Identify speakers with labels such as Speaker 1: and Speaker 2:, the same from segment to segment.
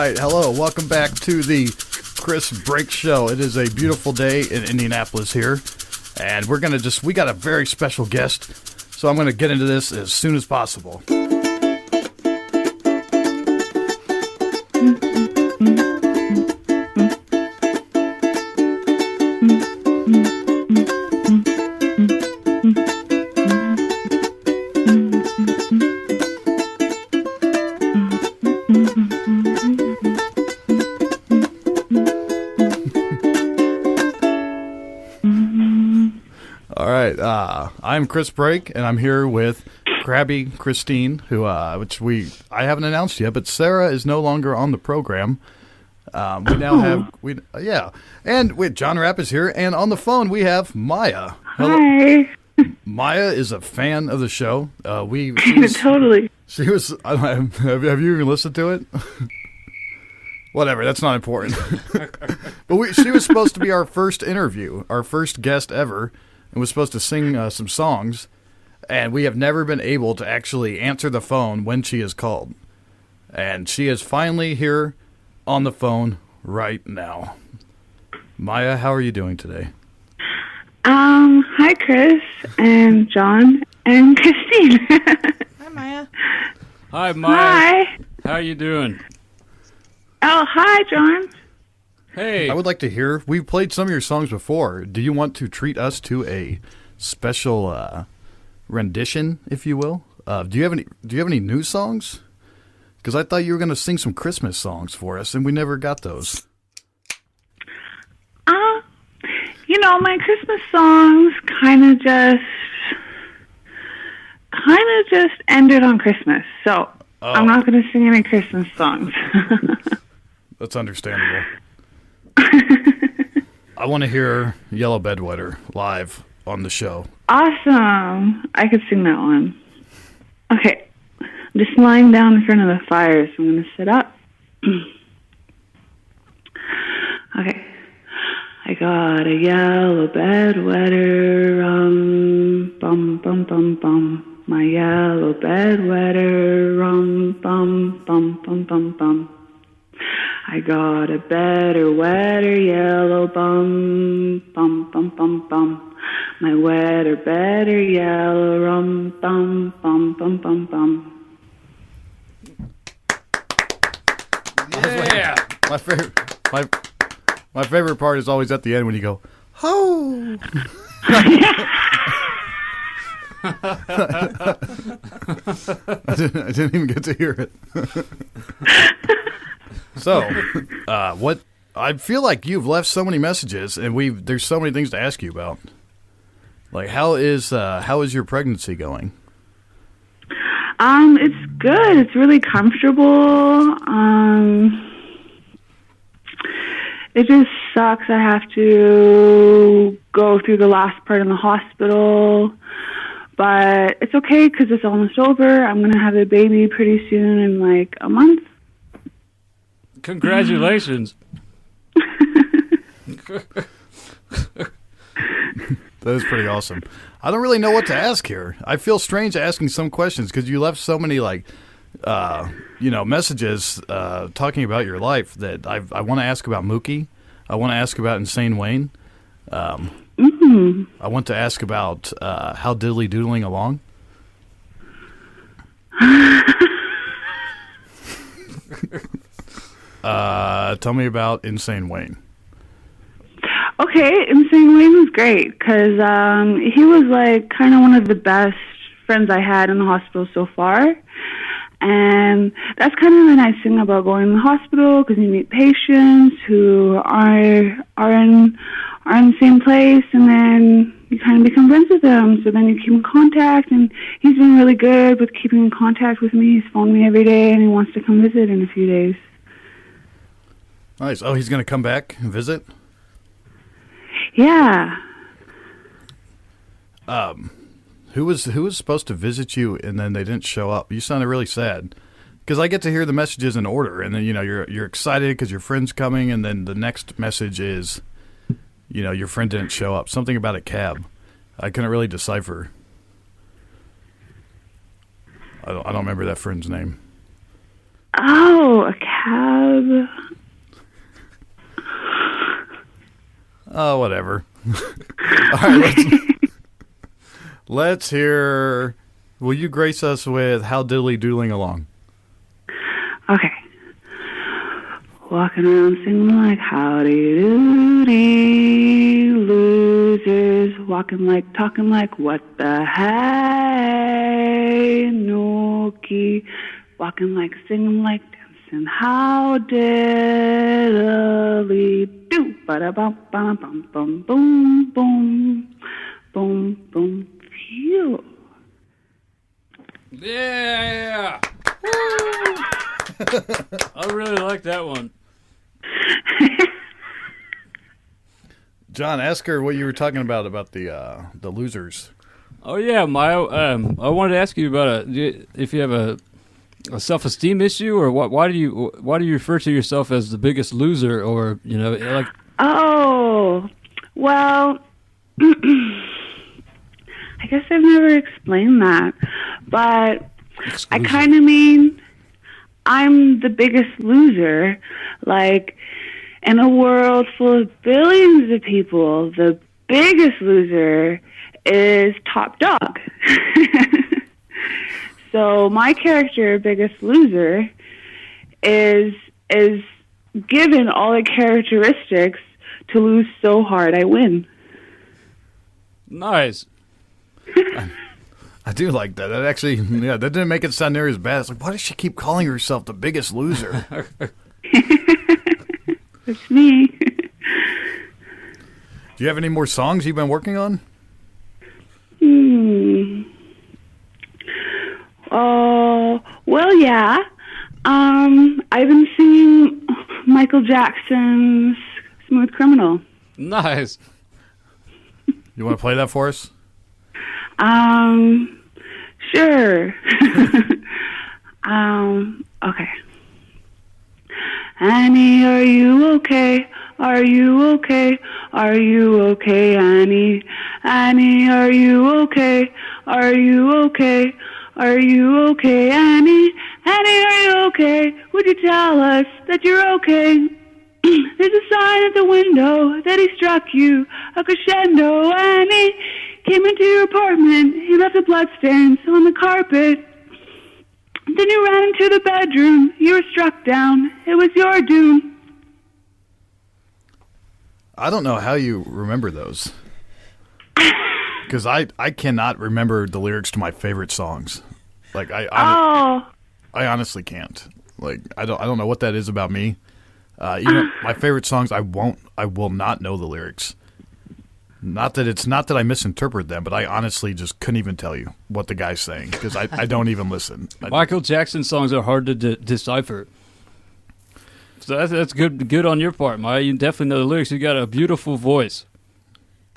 Speaker 1: right, hello. Welcome back to the Chris Break Show. It is a beautiful day in Indianapolis here, and we got a very special guest, so I'm going to get into this as soon as possible. I'm Chris Break, and I'm here with Crabby Christine, who I haven't announced yet, but Sarah is no longer on the program. We now have and John Rapp is here, and on the phone we have Maya. Hello.
Speaker 2: Hi.
Speaker 1: Maya is a fan of the show.
Speaker 2: Totally.
Speaker 1: She was. Have you even listened to it? Whatever, that's not important. But she was supposed to be our first interview, our first guest ever. And was supposed to sing some songs, and we have never been able to actually answer the phone when she is called. And she is finally here on the phone right now. Maya, how are you doing today?
Speaker 2: Hi, Chris, and John, and Christine.
Speaker 3: Hi, Maya.
Speaker 4: Hi, Maya.
Speaker 2: Hi.
Speaker 4: How are you doing?
Speaker 2: Oh, hi, John.
Speaker 4: Hey.
Speaker 1: I would like to hear, we've played some of your songs before. Do you want to treat us to a special rendition, if you will? Do you have any new songs? Because I thought you were going to sing some Christmas songs for us, and we never got those.
Speaker 2: My Christmas songs kind of just ended on Christmas, so I'm not going to sing any Christmas songs.
Speaker 1: That's understandable. I want to hear Yellow Bedwetter live on the show.
Speaker 2: Awesome. I could sing that one. Okay. I'm just lying down in front of the fire, so I'm going to sit up. Okay. I got a yellow bedwetter, bum, bum, bum, bum. My yellow bedwetter, bum, bum, bum, bum, bum. I got a better, wetter yellow bum, bum, bum, bum, bum. My wetter, better yellow bum, bum, bum, bum, bum.
Speaker 4: Yeah.
Speaker 1: My favorite part is always at the end when you go, ho! I didn't even get to hear it. So, what? I feel like you've left so many messages, and there's so many things to ask you about. Like, how is your pregnancy going?
Speaker 2: It's good. It's really comfortable. It just sucks. I have to go through the last part in the hospital, but it's okay because it's almost over. I'm gonna have a baby pretty soon in like a month.
Speaker 4: Congratulations.
Speaker 1: That is pretty awesome. I don't really know what to ask here. I feel strange asking some questions because you left so many messages talking about your life that I want to ask about Mookie. I want to ask about Insane Wayne. I want to ask about how Diddily-Doodiling Along. Tell me about Insane Wayne.
Speaker 2: Okay, Insane Wayne was great because he was like kind of one of the best friends I had in the hospital so far. And that's kind of the nice thing about going to the hospital because you meet patients who are in the same place, and then you kind of become friends with them. So then you keep in contact, and he's been really good with keeping in contact with me. He's phoned me every day, and he wants to come visit in a few days.
Speaker 1: Nice. Oh, he's going to come back and visit?
Speaker 2: Yeah.
Speaker 1: Who was supposed to visit you and then they didn't show up? You sounded really sad because I get to hear the messages in order, and then you're excited because your friend's coming, and then the next message is, your friend didn't show up. Something about a cab. I couldn't really decipher. I don't remember that friend's name.
Speaker 2: Oh, a cab.
Speaker 1: Oh, whatever. All right, let's hear. Will you grace us with How Diddily-Doodiling Along?
Speaker 2: Okay. Walking around singing like howdy doody, losers. Walking like, talking like, what the hey, nookie. Walking like, singing like, dancing, how diddly-do. Ba-da-bum-bum-bum-bum, boom, boom, boom, boom, phew.
Speaker 4: Yeah! I really like that one.
Speaker 1: John, ask her what you were talking about the losers.
Speaker 4: Oh yeah, Maya. I wanted to ask you about if you have a self-esteem issue, or why do you refer to yourself as the biggest loser, or like?
Speaker 2: Oh, well, I guess I've never explained that, but I kind of mean I'm the biggest loser. Like, in a world full of billions of people, the biggest loser is top dog. So my character, Biggest Loser, is given all the characteristics to lose so hard I win.
Speaker 4: Nice.
Speaker 1: I do like that. That actually, that didn't make it sound near as bad. It's like, why does she keep calling herself the biggest loser?
Speaker 2: It's me.
Speaker 1: Do you have any more songs you've been working on?
Speaker 2: Oh, well, yeah. I've been singing Michael Jackson's Smooth Criminal.
Speaker 4: Nice.
Speaker 1: You want to play that for us?
Speaker 2: Sure. Okay. Annie, are you okay? Are you okay? Are you okay, Annie? Annie, are you okay? Are you okay? Are you okay, Annie? Annie, are you okay? Would you tell us that you're okay? There's a sign at the window that he struck you, a crescendo. Annie came into your apartment. He left the bloodstains on the carpet. Then you ran into the bedroom. You were struck down. It was your doom.
Speaker 1: I don't know how you remember those. Because I cannot remember the lyrics to my favorite songs. Like I honestly can't. Like I don't know what that is about me. My favorite songs, I will not know the lyrics. Not that I misinterpret them, but I honestly just couldn't even tell you what the guy's saying because I don't even listen.
Speaker 4: Michael Jackson songs are hard to decipher. So that's good on your part, Maya. You definitely know the lyrics. You got a beautiful voice.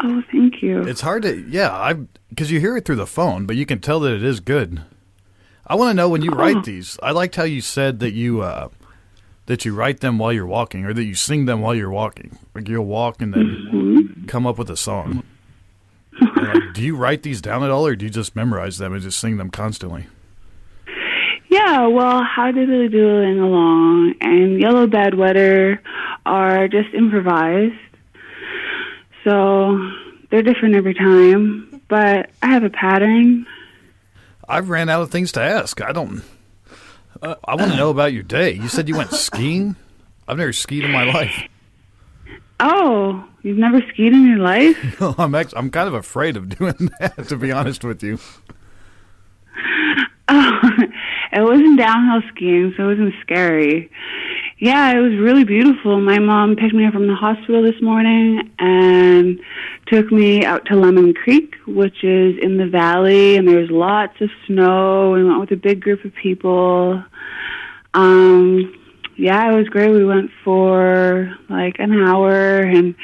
Speaker 2: Oh, thank you.
Speaker 1: It's hard to, because you hear it through the phone, but you can tell that it is good. I want to know when you write these. I liked how you said that you write them while you're walking, or that you sing them while you're walking. Like you'll walk and then come up with a song. Do you write these down at all, or do you just memorize them and just sing them constantly?
Speaker 2: Yeah, well, How Diddily-Doodiling Along and Yellow Bedwetter are just improvised. So they're different every time, but I have a pattern.
Speaker 1: I've ran out of things to ask. I want to know about your day. You said you went skiing? I've never skied in my life.
Speaker 2: Oh, you've never skied in your life?
Speaker 1: No, I'm kind of afraid of doing that, to be honest with you.
Speaker 2: Oh, it wasn't downhill skiing, so it wasn't scary. Yeah, it was really beautiful. My mom picked me up from the hospital this morning and took me out to Lemon Creek, which is in the valley, and there's lots of snow. We went with a big group of people. Yeah, it was great. We went for like an hour, and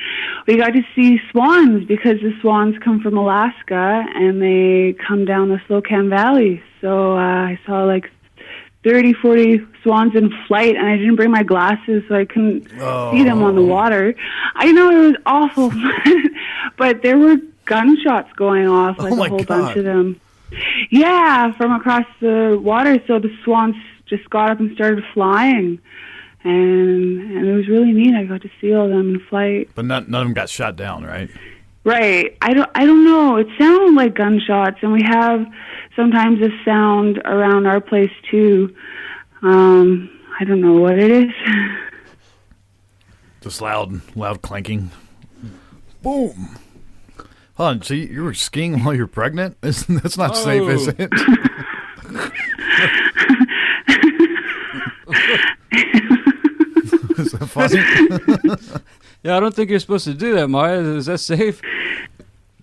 Speaker 2: we got to see swans because the swans come from Alaska, and they come down the Slocan Valley. So I saw like 30, 40 swans in flight, and I didn't bring my glasses, so I couldn't see them on the water. I know it was awful, but there were gunshots going off, like a whole bunch of them. Yeah, from across the water, so the swans just got up and started flying. and it was really neat. I got to see all of them in flight.
Speaker 1: But none of them got shot down, right?
Speaker 2: Right. I don't know. It sounded like gunshots, and we have sometimes a sound around our place too. I don't know what it is.
Speaker 1: Just loud clanking. Boom. Hold on, so you were skiing while you're pregnant? That's not safe, is it? Is that funny?
Speaker 4: Yeah, I don't think you're supposed to do that, Maya. Is that safe?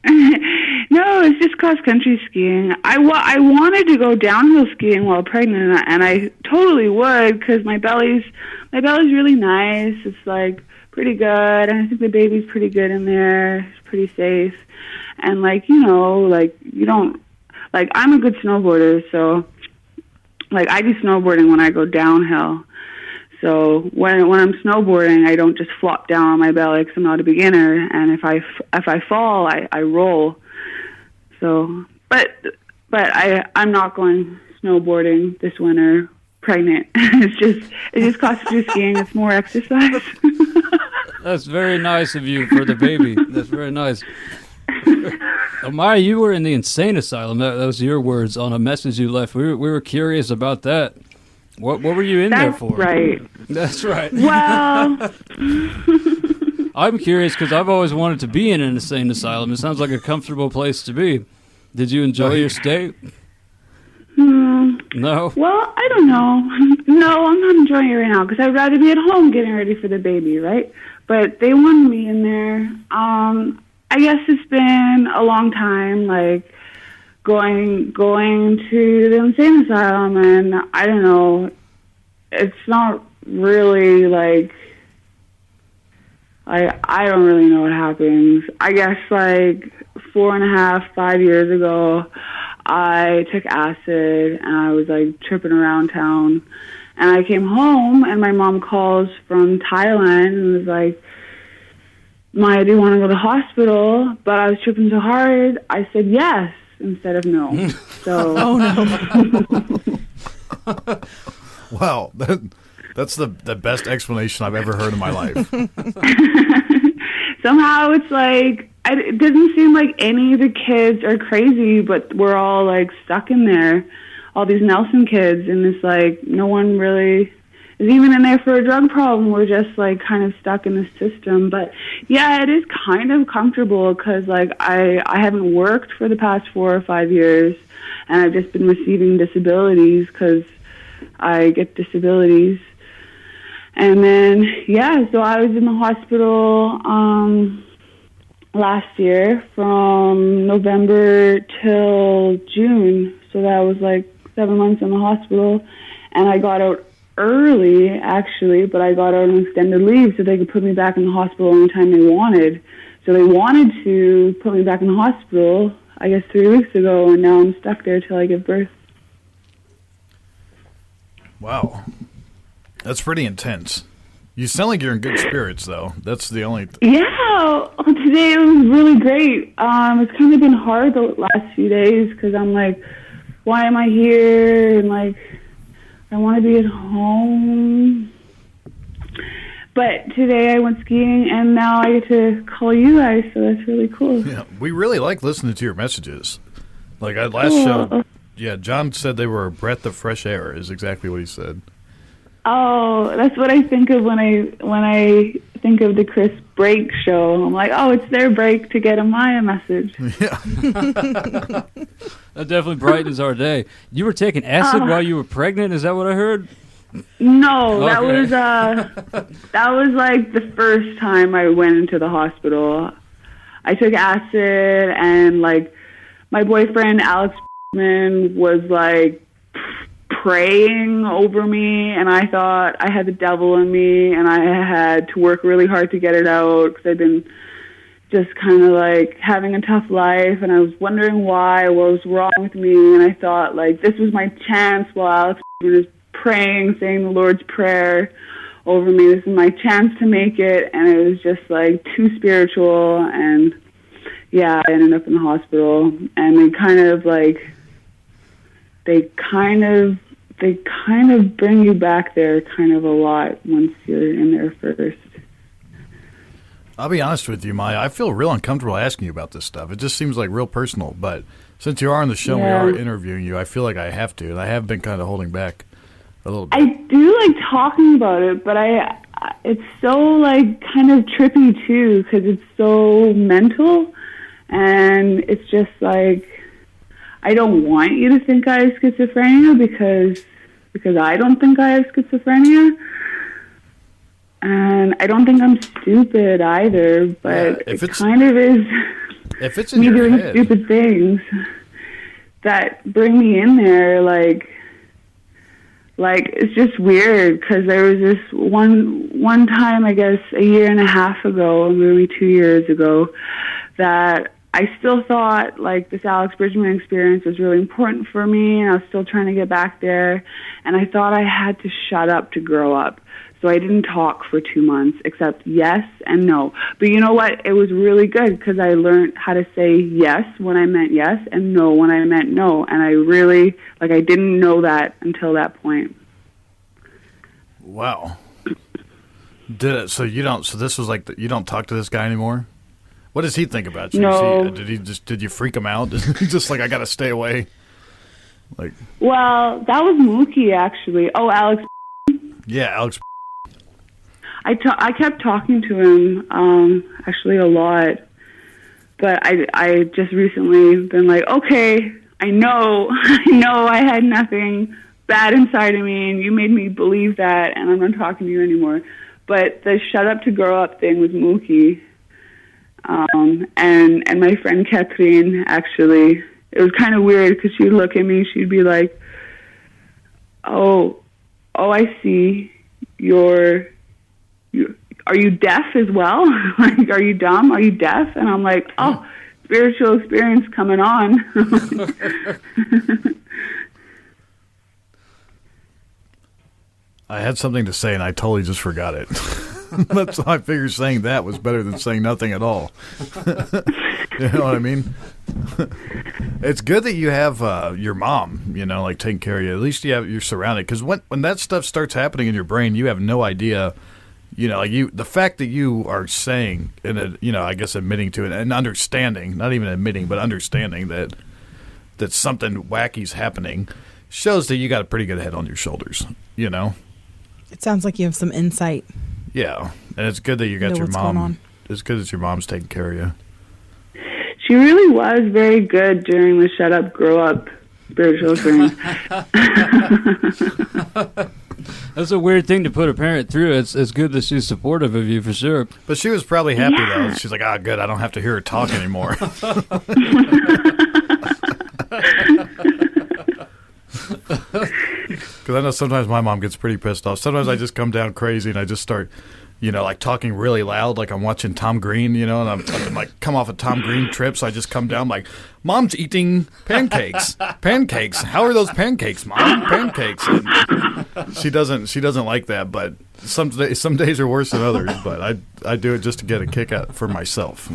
Speaker 2: No, it's just cross-country skiing. I wanted to go downhill skiing while pregnant, and I totally would, because my belly's really nice. It's, like, pretty good, and I think the baby's pretty good in there. It's pretty safe. And, like, you know, like, you don't... Like, I'm a good snowboarder, so... Like, I do snowboarding when I go downhill. So when I'm snowboarding, I don't just flop down on my belly because I'm not a beginner. And if I fall, I roll. So, but I'm not going snowboarding this winter pregnant. It's just cross-country skiing. It's more exercise.
Speaker 4: That's very nice of you for the baby. That's very nice. Maya, you were in the insane asylum. That was your words on a message you left. We were curious about that. What were you in there for?
Speaker 2: Right.
Speaker 4: That's right.
Speaker 2: Well,
Speaker 4: I'm curious because I've always wanted to be in an insane asylum. It sounds like a comfortable place to be. Did you enjoy your stay? No?
Speaker 2: Well, I don't know. No, I'm not enjoying it right now because I'd rather be at home getting ready for the baby, right? But they wanted me in there. I guess it's been a long time, like, going to the insane asylum, and I don't know, it's not really, like, I don't really know what happens. I guess, like, 4.5, 5 years ago, I took acid, and I was, like, tripping around town, and I came home, and my mom calls from Thailand, and was like, Maya, do you want to go to the hospital? But I was tripping so hard, I said yes instead of no. So,
Speaker 3: oh
Speaker 1: no! Wow, that's the best explanation I've ever heard in my life.
Speaker 2: Somehow it's like it doesn't seem like any of the kids are crazy, but we're all like stuck in there. All these Nelson kids, and it's like no one really is even in there for a drug problem. We're just like kind of stuck in this system. But yeah, it is kind of comfortable because like I haven't worked for the past 4 or 5 years, and I've just been receiving disabilities because I get disabilities. And then yeah, so I was in the hospital last year from November till June. So that was like 7 months in the hospital, and I got out early, actually, but I got out on extended leave so they could put me back in the hospital anytime they wanted. So they wanted to put me back in the hospital, I guess 3 weeks ago, and now I'm stuck there till I give birth.
Speaker 1: Wow. That's pretty intense. You sound like you're in good spirits, though. That's the only...
Speaker 2: Yeah, today it was really great. It's kind of been hard the last few days because I'm like, why am I here? And like, I want to be at home. But today I went skiing, and now I get to call you guys, so that's really cool.
Speaker 1: Yeah, we really like listening to your messages. Like, last show, yeah, John said they were a breath of fresh air, is exactly what he said.
Speaker 2: Oh, that's what I think of when I think of the Chris Break show. I'm like, oh, it's their break to get a Maya message.
Speaker 1: Yeah.
Speaker 4: That definitely brightens our day. You were taking acid while you were pregnant? Is that what I heard?
Speaker 2: No,
Speaker 4: Okay.
Speaker 2: that was like the first time I went into the hospital. I took acid, and like my boyfriend Alex was like praying over me, and I thought I had the devil in me, and I had to work really hard to get it out because I'd been just kind of like having a tough life, and I was wondering what was wrong with me, and I thought like this was my chance while Alex was praying, saying the Lord's Prayer over me. This is my chance to make it, and it was just like too spiritual, and yeah, I ended up in the hospital, and they kind of they kind of bring you back there kind of a lot once you're in there first.
Speaker 1: I'll be honest with you, Maya. I feel real uncomfortable asking you about this stuff. It just seems like real personal. But since you are on the show,
Speaker 2: Yeah.
Speaker 1: we are interviewing you, I feel like I have to. And I have been kind of holding back a little bit.
Speaker 2: I do like talking about it, but it's so like kind of trippy too because it's so mental, and it's just like I don't want you to think I have schizophrenia because I don't think I have schizophrenia. And I don't think I'm stupid either, but
Speaker 1: Yeah,
Speaker 2: it kind of is
Speaker 1: if it's in
Speaker 2: me
Speaker 1: your
Speaker 2: doing
Speaker 1: head,
Speaker 2: stupid things that bring me in there. Like it's just weird because there was this one time, I guess, a year and a half ago, maybe 2 years ago, that I still thought like this Alex Bridgman experience was really important for me, and I was still trying to get back there, and I thought I had to shut up to grow up. So I didn't talk for 2 months, except yes and no. But you know what? It was really good because I learned how to say yes when I meant yes and no when I meant no. And I really, I didn't know that until that point.
Speaker 1: Wow. So this was like, you don't talk to this guy anymore? What does he think about you?
Speaker 2: No.
Speaker 1: Did you freak him out? Just like, I got to stay away?
Speaker 2: Well, that was Mookie, actually. Oh, Alex.
Speaker 1: Yeah, Alex.
Speaker 2: I kept talking to him, actually a lot, but I just recently been like, okay, I know I had nothing bad inside of me, and you made me believe that, and I'm not talking to you anymore. But the shut up to grow up thing was Mookie, and my friend Catherine, actually, it was kind of weird because she'd look at me, she'd be like, oh, I see, are you deaf as well? Like, are you dumb? Are you deaf? And I'm like, oh, spiritual experience coming on.
Speaker 1: I had something to say, and I totally just forgot it. That's why I figured saying that was better than saying nothing at all. You know what I mean? It's good that you have your mom, taking care of you. At least you're surrounded. Because when that stuff starts happening in your brain, you have no idea. The fact that you are saying, and I guess admitting to it and understanding, not even admitting, but understanding that something wacky's happening, shows that you got a pretty good head on your shoulders.
Speaker 3: It sounds like you have some insight.
Speaker 1: Yeah, and it's good that you got your mom. It's good that your mom's taking care of you.
Speaker 2: She really was very good during the shut up, grow up spiritual experience.
Speaker 4: That's a weird thing to put a parent through. It's good that she's supportive of you for sure.
Speaker 1: But she was probably happy though. She's like, good, I don't have to hear her talk anymore. Because I know sometimes my mom gets pretty pissed off. Sometimes I just come down crazy and I just start, talking really loud, like I'm watching Tom Green, and I'm like, come off a Tom Green trip, so I just come down like, Mom's eating pancakes. Pancakes. How are those pancakes, Mom? Pancakes. And she doesn't like that, but some days are worse than others. But I do it just to get a kick out for myself.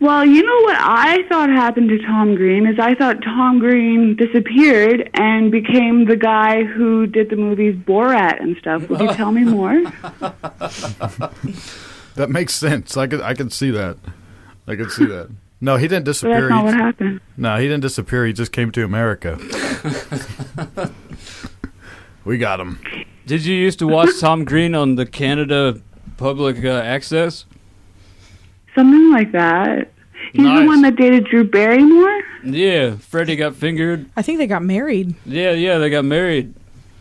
Speaker 2: Well, you know what I thought happened to Tom Green is I thought Tom Green disappeared and became the guy who did the movies Borat and stuff. Would you tell me more?
Speaker 1: That makes sense. I can see that. I can see that. No, he didn't disappear.
Speaker 2: But that's not what happened.
Speaker 1: No, he didn't disappear. He just came to America. We got him.
Speaker 4: Did you used to watch Tom Green on the Canada public access?
Speaker 2: Something like that. He's
Speaker 4: Nice.
Speaker 2: the one that dated Drew Barrymore?
Speaker 4: Yeah, Freddie got fingered.
Speaker 3: I think they got married.
Speaker 4: Yeah, they got married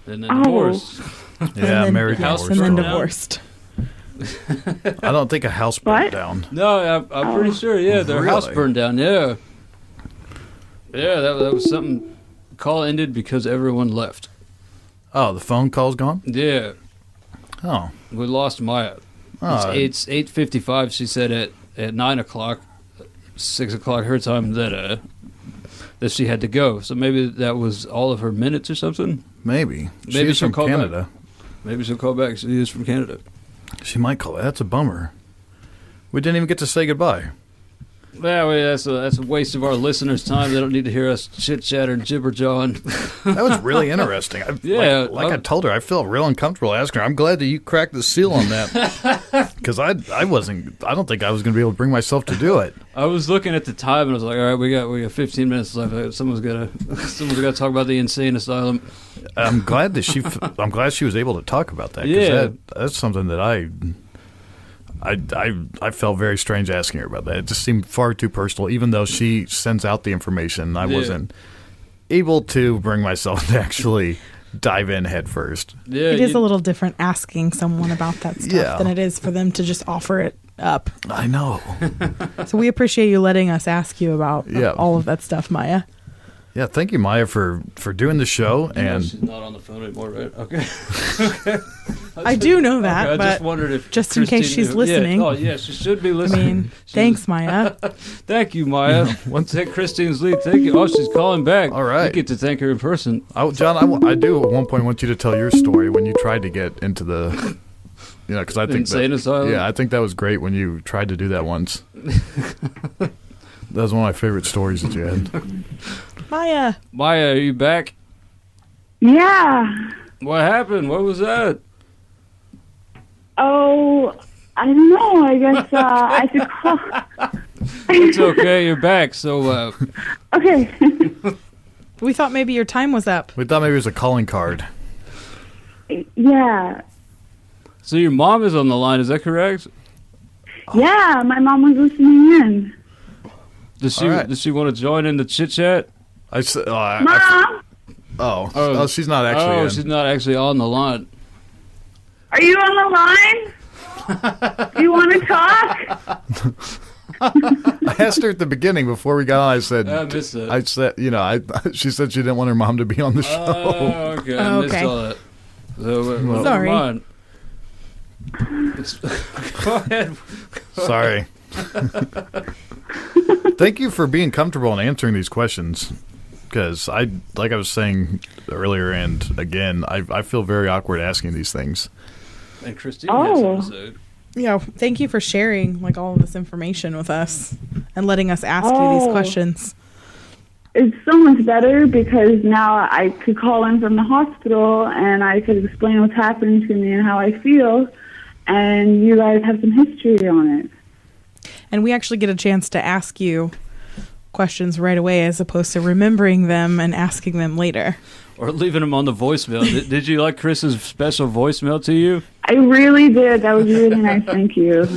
Speaker 4: and then divorced.
Speaker 1: Yeah,
Speaker 3: then,
Speaker 1: married,
Speaker 3: yes,
Speaker 1: divorced.
Speaker 3: and then
Speaker 1: all.
Speaker 3: divorced.
Speaker 1: I don't think a house burned
Speaker 2: What?
Speaker 1: down.
Speaker 4: No, I'm pretty sure. Yeah, their house
Speaker 1: Really?
Speaker 4: burned down. Yeah, that was something. Call ended because everyone left.
Speaker 1: Oh, the phone call's gone?
Speaker 4: Yeah,
Speaker 1: Oh.
Speaker 4: we lost Maya.
Speaker 1: Oh,
Speaker 4: It's 8:55. She said at 9 o'clock, 6 o'clock her time that she had to go. So maybe that was all of her minutes or something.
Speaker 1: maybe.
Speaker 4: Maybe
Speaker 1: She's
Speaker 4: she'll
Speaker 1: from
Speaker 4: call
Speaker 1: Canada.
Speaker 4: back. Maybe she'll call back. She is from Canada.
Speaker 1: She might call. That's a bummer. We didn't even get to say goodbye.
Speaker 4: Well, that's a waste of our listeners' time. They don't need to hear us chit-chat or jibber-jawing.
Speaker 1: That was really interesting. I told her, I felt real uncomfortable asking her. I'm glad that you cracked the seal on that. Because I don't think I was going to be able to bring myself to do it.
Speaker 4: I was looking at the time and I was like, all right, we got 15 minutes left. Someone's got to talk about the insane asylum.
Speaker 1: I'm glad she was able to talk about that.
Speaker 4: Yeah.
Speaker 1: That's something that I felt very strange asking her about that. It just seemed far too personal, even though she sends out the information. I wasn't able to bring myself to actually dive in head first.
Speaker 4: Yeah,
Speaker 3: it is a little different asking someone about that stuff than it is for them to just offer it up.
Speaker 1: I know.
Speaker 3: So we appreciate you letting us ask you about all of that stuff, Maya.
Speaker 1: Yeah, thank you, Maya, for doing the show. And
Speaker 4: she's not on the phone anymore, right? Okay.
Speaker 3: I do know that,
Speaker 4: I
Speaker 3: but
Speaker 4: just wondered if
Speaker 3: just
Speaker 4: Christine
Speaker 3: in case she's listening.
Speaker 4: Yeah. Oh, yeah, she should be listening.
Speaker 3: I mean, thanks, Maya.
Speaker 4: Thank you, Maya. Once take Christine's lead. Thank you. Oh, she's calling back.
Speaker 1: All right.
Speaker 4: You get to thank her in person.
Speaker 1: John, I do at one point want you to tell your story when you tried to get into the... because I think
Speaker 4: insane asylum.
Speaker 1: Yeah, I think that was great when you tried to do that once. That was one of my favorite stories that you had.
Speaker 3: Maya,
Speaker 4: are you back?
Speaker 2: Yeah.
Speaker 4: What happened? What was that?
Speaker 2: Oh, I don't know. I guess I should call.
Speaker 4: It's okay. You're back. So,
Speaker 2: Okay.
Speaker 3: we thought maybe your time was up.
Speaker 1: We thought maybe it was a calling card.
Speaker 2: Yeah.
Speaker 4: So your mom is on the line. Is that correct?
Speaker 2: Yeah, my mom was listening in.
Speaker 4: Does she want to join in the chit chat?
Speaker 2: Mom,
Speaker 1: Oh, she's not actually.
Speaker 4: Oh, she's not actually on the line.
Speaker 2: are you on the line? Do you want to talk?
Speaker 1: I asked her at the beginning before we got on. I said,
Speaker 4: I missed it.
Speaker 1: I said, she said she didn't want her mom to be on the show.
Speaker 4: Oh, okay. I missed all that. So,
Speaker 3: sorry.
Speaker 4: Go ahead.
Speaker 1: Sorry. Thank you for being comfortable and answering these questions. Because like I was saying earlier and again, I feel very awkward asking these things.
Speaker 4: And Christine has an episode.
Speaker 3: Yeah, thank you for sharing all of this information with us and letting us ask you these questions.
Speaker 2: It's so much better because now I could call in from the hospital and I could explain what's happening to me and how I feel, and you guys have some history on it.
Speaker 3: And we actually get a chance to ask you questions right away as opposed to remembering them and asking them later.
Speaker 4: Or leaving them on the voicemail. Did you like Chris's special voicemail to you?
Speaker 2: I really did. That was really nice. Thank you.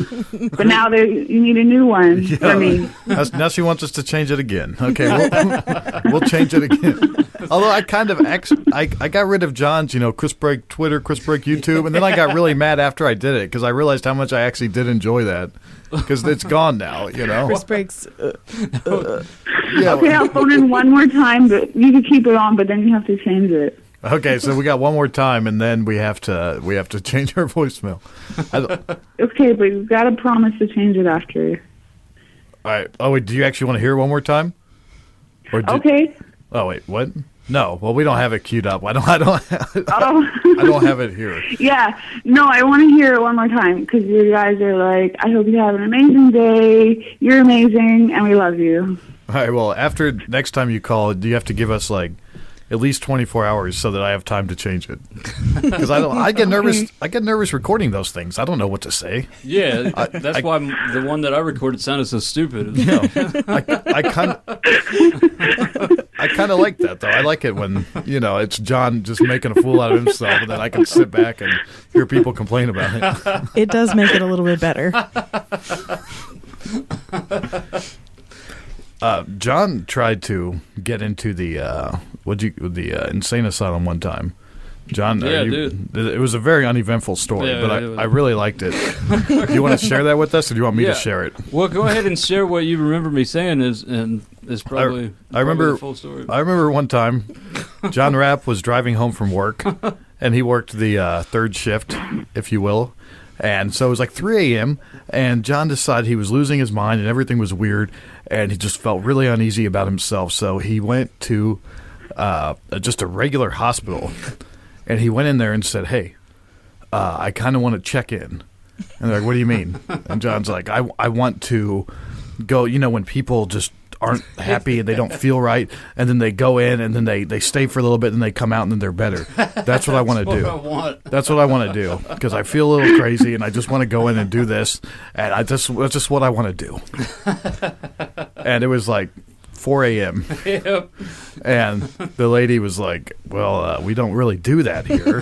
Speaker 2: But now you need a new one for me.
Speaker 1: Now she wants us to change it again. Okay, we'll change it again. Although I kind of I got rid of John's, Chris Break Twitter, Chris Break YouTube, and then I got really mad after I did it because I realized how much I actually did enjoy that because it's gone now,
Speaker 3: Chris Breaks.
Speaker 1: Yeah.
Speaker 2: Okay, I'll phone in one more time, but you can keep it on, but then you have to change it.
Speaker 1: Okay, so we got one more time, and then we have to change our voicemail.
Speaker 2: Okay, but you've got to promise to change it after.
Speaker 1: All right. Oh wait, do you actually want to hear it one more time?
Speaker 2: Okay.
Speaker 1: Oh wait, what? No. Well, we don't have it queued up. I don't have it here.
Speaker 2: Yeah. No, I want to hear it one more time because you guys are like, I hope you have an amazing day. You're amazing, and we love you.
Speaker 1: All right. Well, after next time you call, do you have to give us at least 24 hours so that I have time to change it? Because I get nervous. I get nervous recording those things. I don't know what to say.
Speaker 4: Yeah, that's why the one that I recorded sounded so stupid.
Speaker 1: I kind of like that though. I like it when it's John just making a fool out of himself, and then I can sit back and hear people complain about it.
Speaker 3: It does make it a little bit better.
Speaker 1: John tried to get into the insane asylum one time. John, it was a very uneventful story, but I really liked it. Do you want to share that with us, or do you want me to share it?
Speaker 4: Well, go ahead and share what you remember me saying is probably the full story.
Speaker 1: I remember one time, John Rapp was driving home from work, and he worked the third shift, if you will. And so it was 3 a.m., and John decided he was losing his mind and everything was weird, and he just felt really uneasy about himself. So he went to just a regular hospital, and he went in there and said, "Hey, I kind of want to check in." And they're like, "What do you mean?" And John's like, I want to go, when people just aren't happy and they don't feel right, and then they go in and then they stay for a little bit and they come out and then they're better. That's what I want to do. That's what I want to do because I feel a little crazy and I just want to go in and do this, and that's just what I want to do. And it was like 4 a.m.
Speaker 4: Yep.
Speaker 1: And the lady was like, well, we don't really do that here,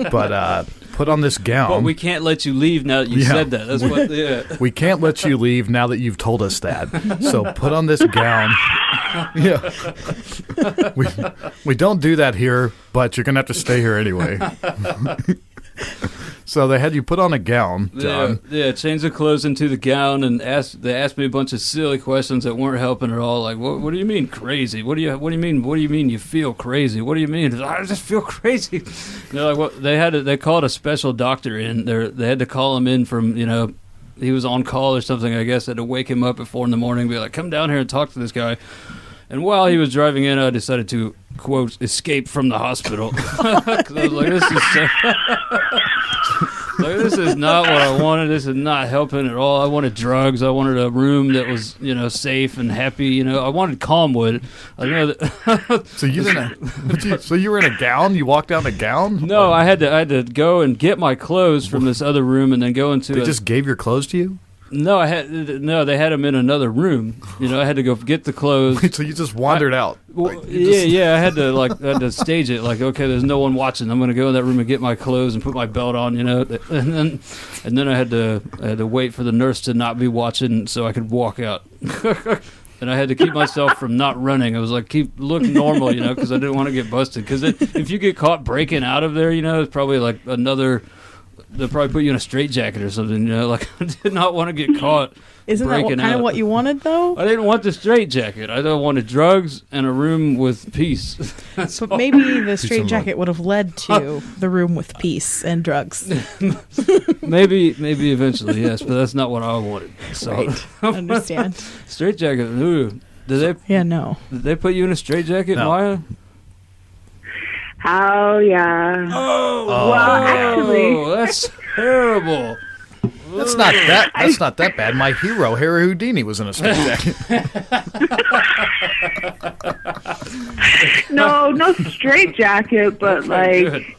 Speaker 1: but put on this gown.
Speaker 4: But we can't let you leave now that you said that. That's what. Yeah.
Speaker 1: We can't let you leave now that you've told us that. So put on this gown. Yeah. We don't do that here, but you're going to have to stay here anyway. So they had you put on a gown, John.
Speaker 4: Yeah, change the clothes into the gown, and they asked me a bunch of silly questions that weren't helping at all. Like, what do you mean crazy? What do you mean you feel crazy? What do you mean? I just feel crazy. They're like, well, they called a special doctor in. They had to call him in from, he was on call or something, I guess. They had to wake him up at 4 a.m. and be like, come down here and talk to this guy. And while he was driving in, I decided to, quote, escape from the hospital. 'Cause I was like, this is not what I wanted. This is not helping at all. I wanted drugs. I wanted a room that was, safe and happy. I wanted Calmwood. I know that.
Speaker 1: So you were in a gown? You walked down a gown?
Speaker 4: No, I had to go and get my clothes from this other room and then go into.
Speaker 1: They just gave your clothes to you?
Speaker 4: No, they had them in another room. I had to go get the clothes.
Speaker 1: So you just wandered out.
Speaker 4: Well, I had to stage it. Like, okay, there's no one watching. I'm going to go in that room and get my clothes and put my belt on. And then I had to wait for the nurse to not be watching so I could walk out. And I had to keep myself from not running. I was like, look normal, because I didn't want to get busted. Because if you get caught breaking out of there, it's probably like another. They'll probably put you in a straitjacket or something, Like, I did not want to get caught.
Speaker 3: Isn't that kind of what you wanted, though?
Speaker 4: I didn't want the straitjacket. I wanted drugs and a room with peace.
Speaker 3: So maybe the straitjacket would have led to the room with peace and drugs.
Speaker 4: Maybe eventually, yes, but that's not what I wanted. So.
Speaker 3: Right. I understand.
Speaker 4: Straitjacket. Ooh. Did they put you in a straitjacket,
Speaker 1: No.
Speaker 4: Maya?
Speaker 2: Oh, yeah.
Speaker 4: Oh,
Speaker 2: well, actually,
Speaker 4: that's terrible.
Speaker 1: That's not that bad. My hero, Harry Houdini, was in a straitjacket.
Speaker 2: no straitjacket, but like,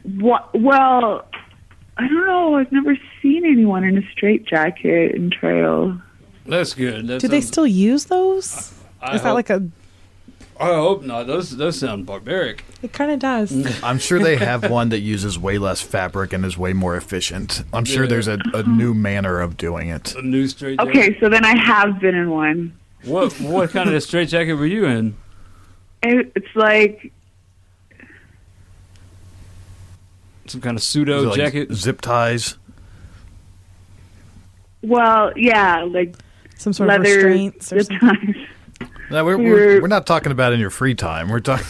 Speaker 2: what? Well, I don't know. I've never seen anyone in a straitjacket in trail.
Speaker 4: That's good.
Speaker 3: Do they still use those? Is that like a?
Speaker 4: I hope not. Those sound barbaric.
Speaker 3: It kind of does.
Speaker 1: I'm sure they have one that uses way less fabric and is way more efficient. I'm sure there's a new manner of doing it.
Speaker 4: A new straitjacket.
Speaker 2: Okay, so then I have been in one.
Speaker 4: What kind of straitjacket were you in?
Speaker 2: It's like
Speaker 4: some kind of pseudo jacket,
Speaker 1: zip ties.
Speaker 2: Well, yeah, like
Speaker 3: some sort of
Speaker 2: leather
Speaker 3: restraints or
Speaker 2: zip
Speaker 3: something.
Speaker 2: ties.
Speaker 1: No, we're not talking about in your free time. We're talking.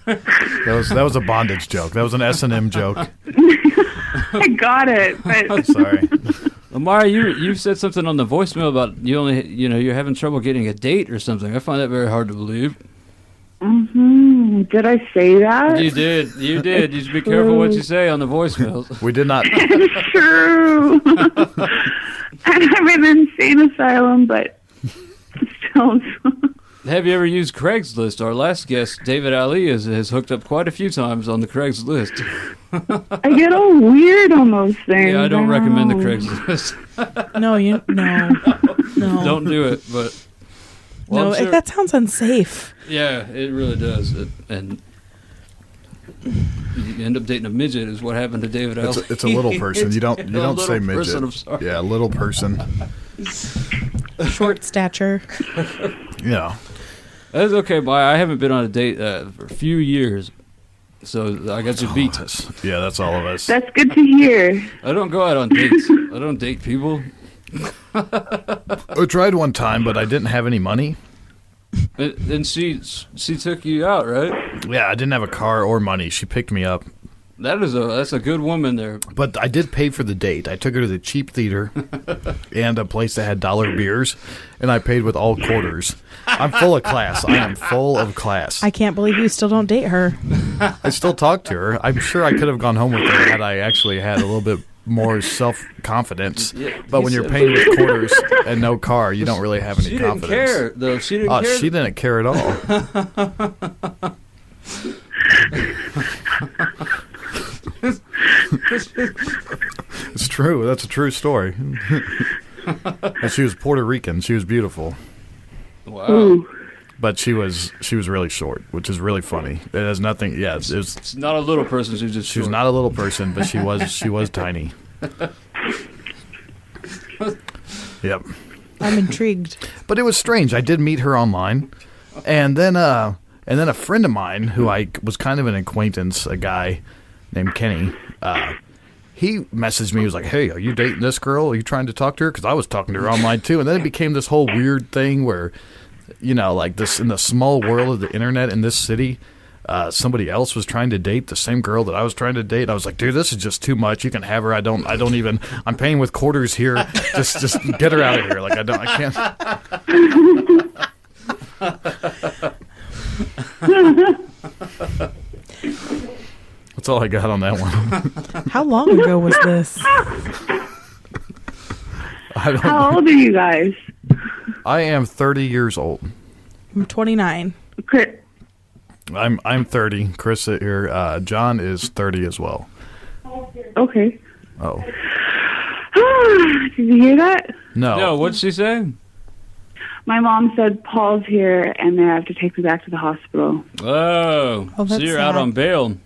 Speaker 1: That was a bondage joke. That was an S&M joke.
Speaker 2: I got it. But
Speaker 1: Sorry.
Speaker 4: Amara, you said something on the voicemail about you're having trouble getting a date or something. I find that very hard to believe.
Speaker 2: Did I say that?
Speaker 4: You did. You should be careful what you say on the voicemails.
Speaker 1: We did not.
Speaker 2: It's true. And I'm in an insane asylum, but still.
Speaker 4: Have you ever used Craigslist? Our last guest, David Ali, has hooked up quite a few times on the Craigslist.
Speaker 2: I get all weird on those things.
Speaker 4: Yeah, I don't recommend the Craigslist.
Speaker 3: No.
Speaker 4: Don't do it, but... Well,
Speaker 3: no,
Speaker 4: sure.
Speaker 3: That sounds unsafe.
Speaker 4: Yeah, it really does. And you end up dating a midget is what happened to David Ali.
Speaker 1: It's a little person. You don't say midget.
Speaker 4: Person, I'm sorry.
Speaker 1: Yeah, little person.
Speaker 3: Short stature.
Speaker 1: Yeah.
Speaker 4: That's okay, Maya. I haven't been on a date for a few years, so I got you beat.
Speaker 1: Yeah, that's all of us.
Speaker 2: That's good to hear.
Speaker 4: I don't go out on dates. I don't date people.
Speaker 1: I tried one time, but I didn't have any money.
Speaker 4: And she took you out, right?
Speaker 1: Yeah, I didn't have a car or money. She picked me up.
Speaker 4: That's a good woman there.
Speaker 1: But I did pay for the date. I took her to the cheap theater and a place that had dollar beers, and I paid with all quarters. I'm full of class. I am full of class.
Speaker 3: I can't believe you still don't date her.
Speaker 1: I still talk to her. I'm sure I could have gone home with her had I actually had a little bit more self-confidence.
Speaker 4: Yeah,
Speaker 1: but when you're paying with quarters and no car, you don't really have any
Speaker 4: she
Speaker 1: confidence.
Speaker 4: Didn't care, though. She didn't care.
Speaker 1: She didn't care at all. It's true. That's a true story. And she was Puerto Rican. She was beautiful.
Speaker 4: Wow.
Speaker 2: Ooh.
Speaker 1: But she was really short, which is really funny. It has nothing. Yeah,
Speaker 4: It's not a little person. She's just.
Speaker 1: she was
Speaker 4: short.
Speaker 1: not a little person, but she was tiny. Yep.
Speaker 3: I'm intrigued.
Speaker 1: But it was strange. I did meet her online, and then a friend of mine who I was kind of an acquaintance, a guy named Kenny. He messaged me. He was like, "Hey, are you dating this girl? Are you trying to talk to her?" Because I was talking to her online too. And then it became this whole weird thing where, like this in the small world of the internet in this city, somebody else was trying to date the same girl that I was trying to date. I was like, "Dude, this is just too much. You can have her. I don't even. I'm paying with quarters here. Just get her out of here. Like I can't." That's all I got on that one.
Speaker 3: How long ago was this?
Speaker 1: I don't
Speaker 2: How
Speaker 1: know.
Speaker 2: old are you guys?
Speaker 1: I am 30 years old.
Speaker 3: I'm 29.
Speaker 2: Chris,
Speaker 1: I'm 30. Chris here. John is 30 as well.
Speaker 2: okay.
Speaker 1: Oh
Speaker 2: Did you hear that?
Speaker 1: no.
Speaker 4: No, what'd she say?
Speaker 2: My mom said Paul's here and they have to take me back to the hospital.
Speaker 4: Oh,
Speaker 3: Oh,
Speaker 4: so
Speaker 3: that's
Speaker 4: you're out
Speaker 3: sad.
Speaker 4: on bail.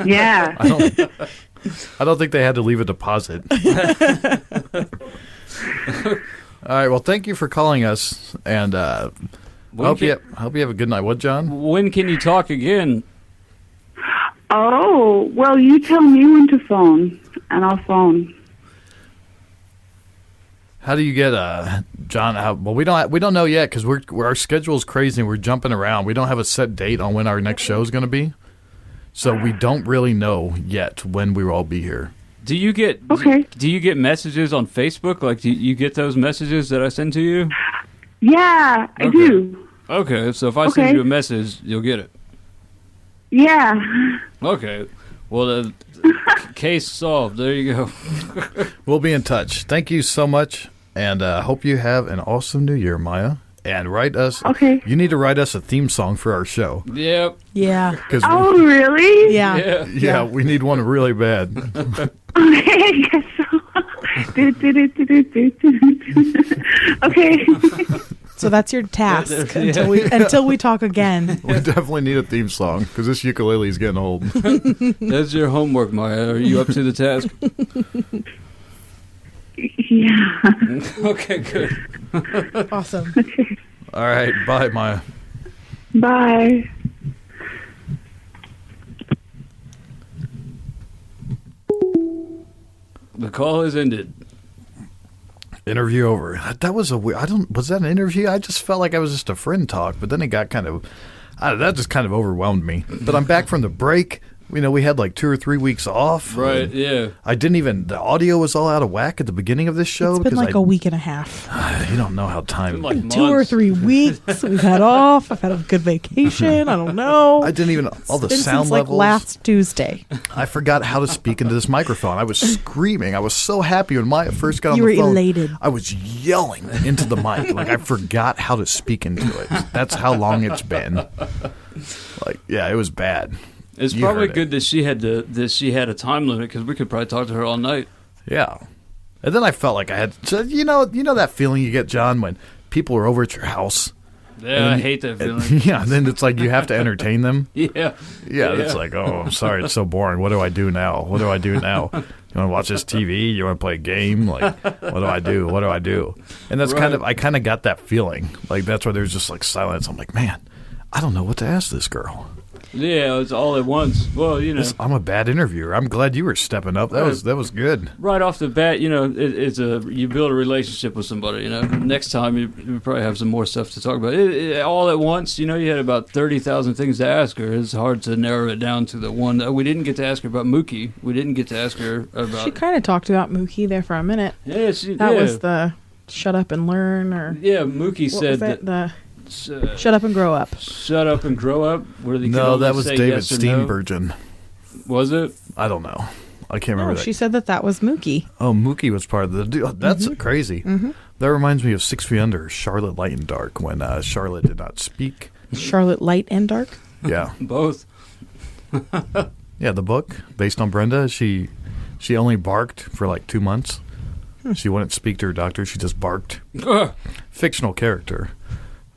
Speaker 2: Yeah.
Speaker 1: I don't think they had to leave a deposit. All right. Well, thank you for calling us, and I hope you have a good night. What, John?
Speaker 4: When can you talk again?
Speaker 2: Oh, well, you tell me when to phone, and I'll phone.
Speaker 1: How do you get John? Well, we don't know yet because our schedule's crazy. And we're jumping around. We don't have a set date on when our next show is going to be, so we don't really know yet when we will all be here.
Speaker 4: Do you get Do you get messages on Facebook? Like, do you get those messages that I send to you?
Speaker 2: Yeah, I
Speaker 4: Okay.
Speaker 2: do.
Speaker 4: Okay, so if I send you a message, you'll get it.
Speaker 2: Yeah.
Speaker 4: Okay. Well, case solved. There you go.
Speaker 1: We'll be in touch. Thank you so much, and hope you have an awesome New Year, Maya. And write us.
Speaker 2: Okay.
Speaker 1: You need to write us a theme song for our show.
Speaker 4: Yep.
Speaker 3: Yeah.
Speaker 2: Oh, really?
Speaker 3: Yeah.
Speaker 1: Yeah, we need one really bad.
Speaker 2: Okay, I guess so. Okay.
Speaker 3: So that's your task
Speaker 4: Yeah.
Speaker 3: until we talk again.
Speaker 1: We definitely need a theme song because this ukulele is getting old.
Speaker 4: That's your homework, Maya. Are you up to the task?
Speaker 2: Yeah.
Speaker 4: Okay, good.
Speaker 3: Awesome.
Speaker 1: All right, bye, Maya.
Speaker 2: Bye.
Speaker 4: The call has ended.
Speaker 1: Interview over. That was a weird. Was that an interview? I just felt like I was just a friend talk, but then it got kind of. That just kind of overwhelmed me. But I'm back from the break. We had like 2 or 3 weeks off.
Speaker 4: Right, yeah.
Speaker 1: I didn't even. The audio was all out of whack at the beginning of this show.
Speaker 3: It's been
Speaker 1: because
Speaker 3: like a week and a half.
Speaker 1: You don't know how time.
Speaker 4: Like
Speaker 3: 2 or 3 weeks. We've had off. I've had a good vacation. I don't know.
Speaker 1: I didn't even. All the
Speaker 3: It's been
Speaker 1: sound
Speaker 3: since like
Speaker 1: levels.
Speaker 3: last Tuesday.
Speaker 1: I forgot how to speak into this microphone. I was screaming. I was so happy when Maya first got on
Speaker 3: You
Speaker 1: the
Speaker 3: were
Speaker 1: phone.
Speaker 3: elated.
Speaker 1: I was yelling into the mic. Like I forgot how to speak into it. That's how long it's been. Like, yeah, it was bad.
Speaker 4: It's
Speaker 1: You
Speaker 4: probably
Speaker 1: heard it.
Speaker 4: good that she had a time limit because we could probably talk to her all night.
Speaker 1: Yeah. And then I felt like I had, so, you know that feeling you get, John, when people are over at your house.
Speaker 4: Yeah, I hate that feeling.
Speaker 1: Yeah, and then it's like you have to entertain them.
Speaker 4: Yeah.
Speaker 1: Yeah, it's like, oh, I'm sorry, it's so boring. What do I do now? What do I do now? You want to watch this TV? You want to play a game? Like, what do I do? What do I do? And that's I kind of got that feeling. Like, that's why there's just like silence. I'm like, man, I don't know what to ask this girl.
Speaker 4: Yeah, it's all at once. Well,
Speaker 1: I'm a bad interviewer. I'm glad you were stepping up. That was good.
Speaker 4: right off the bat, you build a relationship with somebody. Next time you probably have some more stuff to talk about. All at once, you had about 30,000 things to ask her. It's hard to narrow it down to the one. We didn't get to ask her about Mookie. We didn't get to ask her about.
Speaker 3: She kind of talked about Mookie there for a minute.
Speaker 4: Yeah,
Speaker 3: That was the shut up and learn, or
Speaker 4: yeah. Mookie
Speaker 3: what
Speaker 4: said
Speaker 3: was it?
Speaker 4: that.
Speaker 3: Shut up and grow up.
Speaker 4: Shut up and grow up. Where they
Speaker 1: No, that was
Speaker 4: say
Speaker 1: David
Speaker 4: yes or no.
Speaker 1: Steenburgen.
Speaker 4: Was it?
Speaker 1: I don't know. I can't remember
Speaker 3: No,
Speaker 1: that.
Speaker 3: she said that was Mookie.
Speaker 1: Oh, Mookie was part of the deal. That's crazy.
Speaker 3: Mm-hmm.
Speaker 1: That reminds me of 6 Feet Under, Charlotte Light and Dark, when Charlotte did not speak.
Speaker 3: Charlotte Light and Dark?
Speaker 1: Yeah.
Speaker 4: Both.
Speaker 1: Yeah, the book, based on Brenda, she only barked for like 2 months. She wouldn't speak to her doctor. She just barked. Fictional character.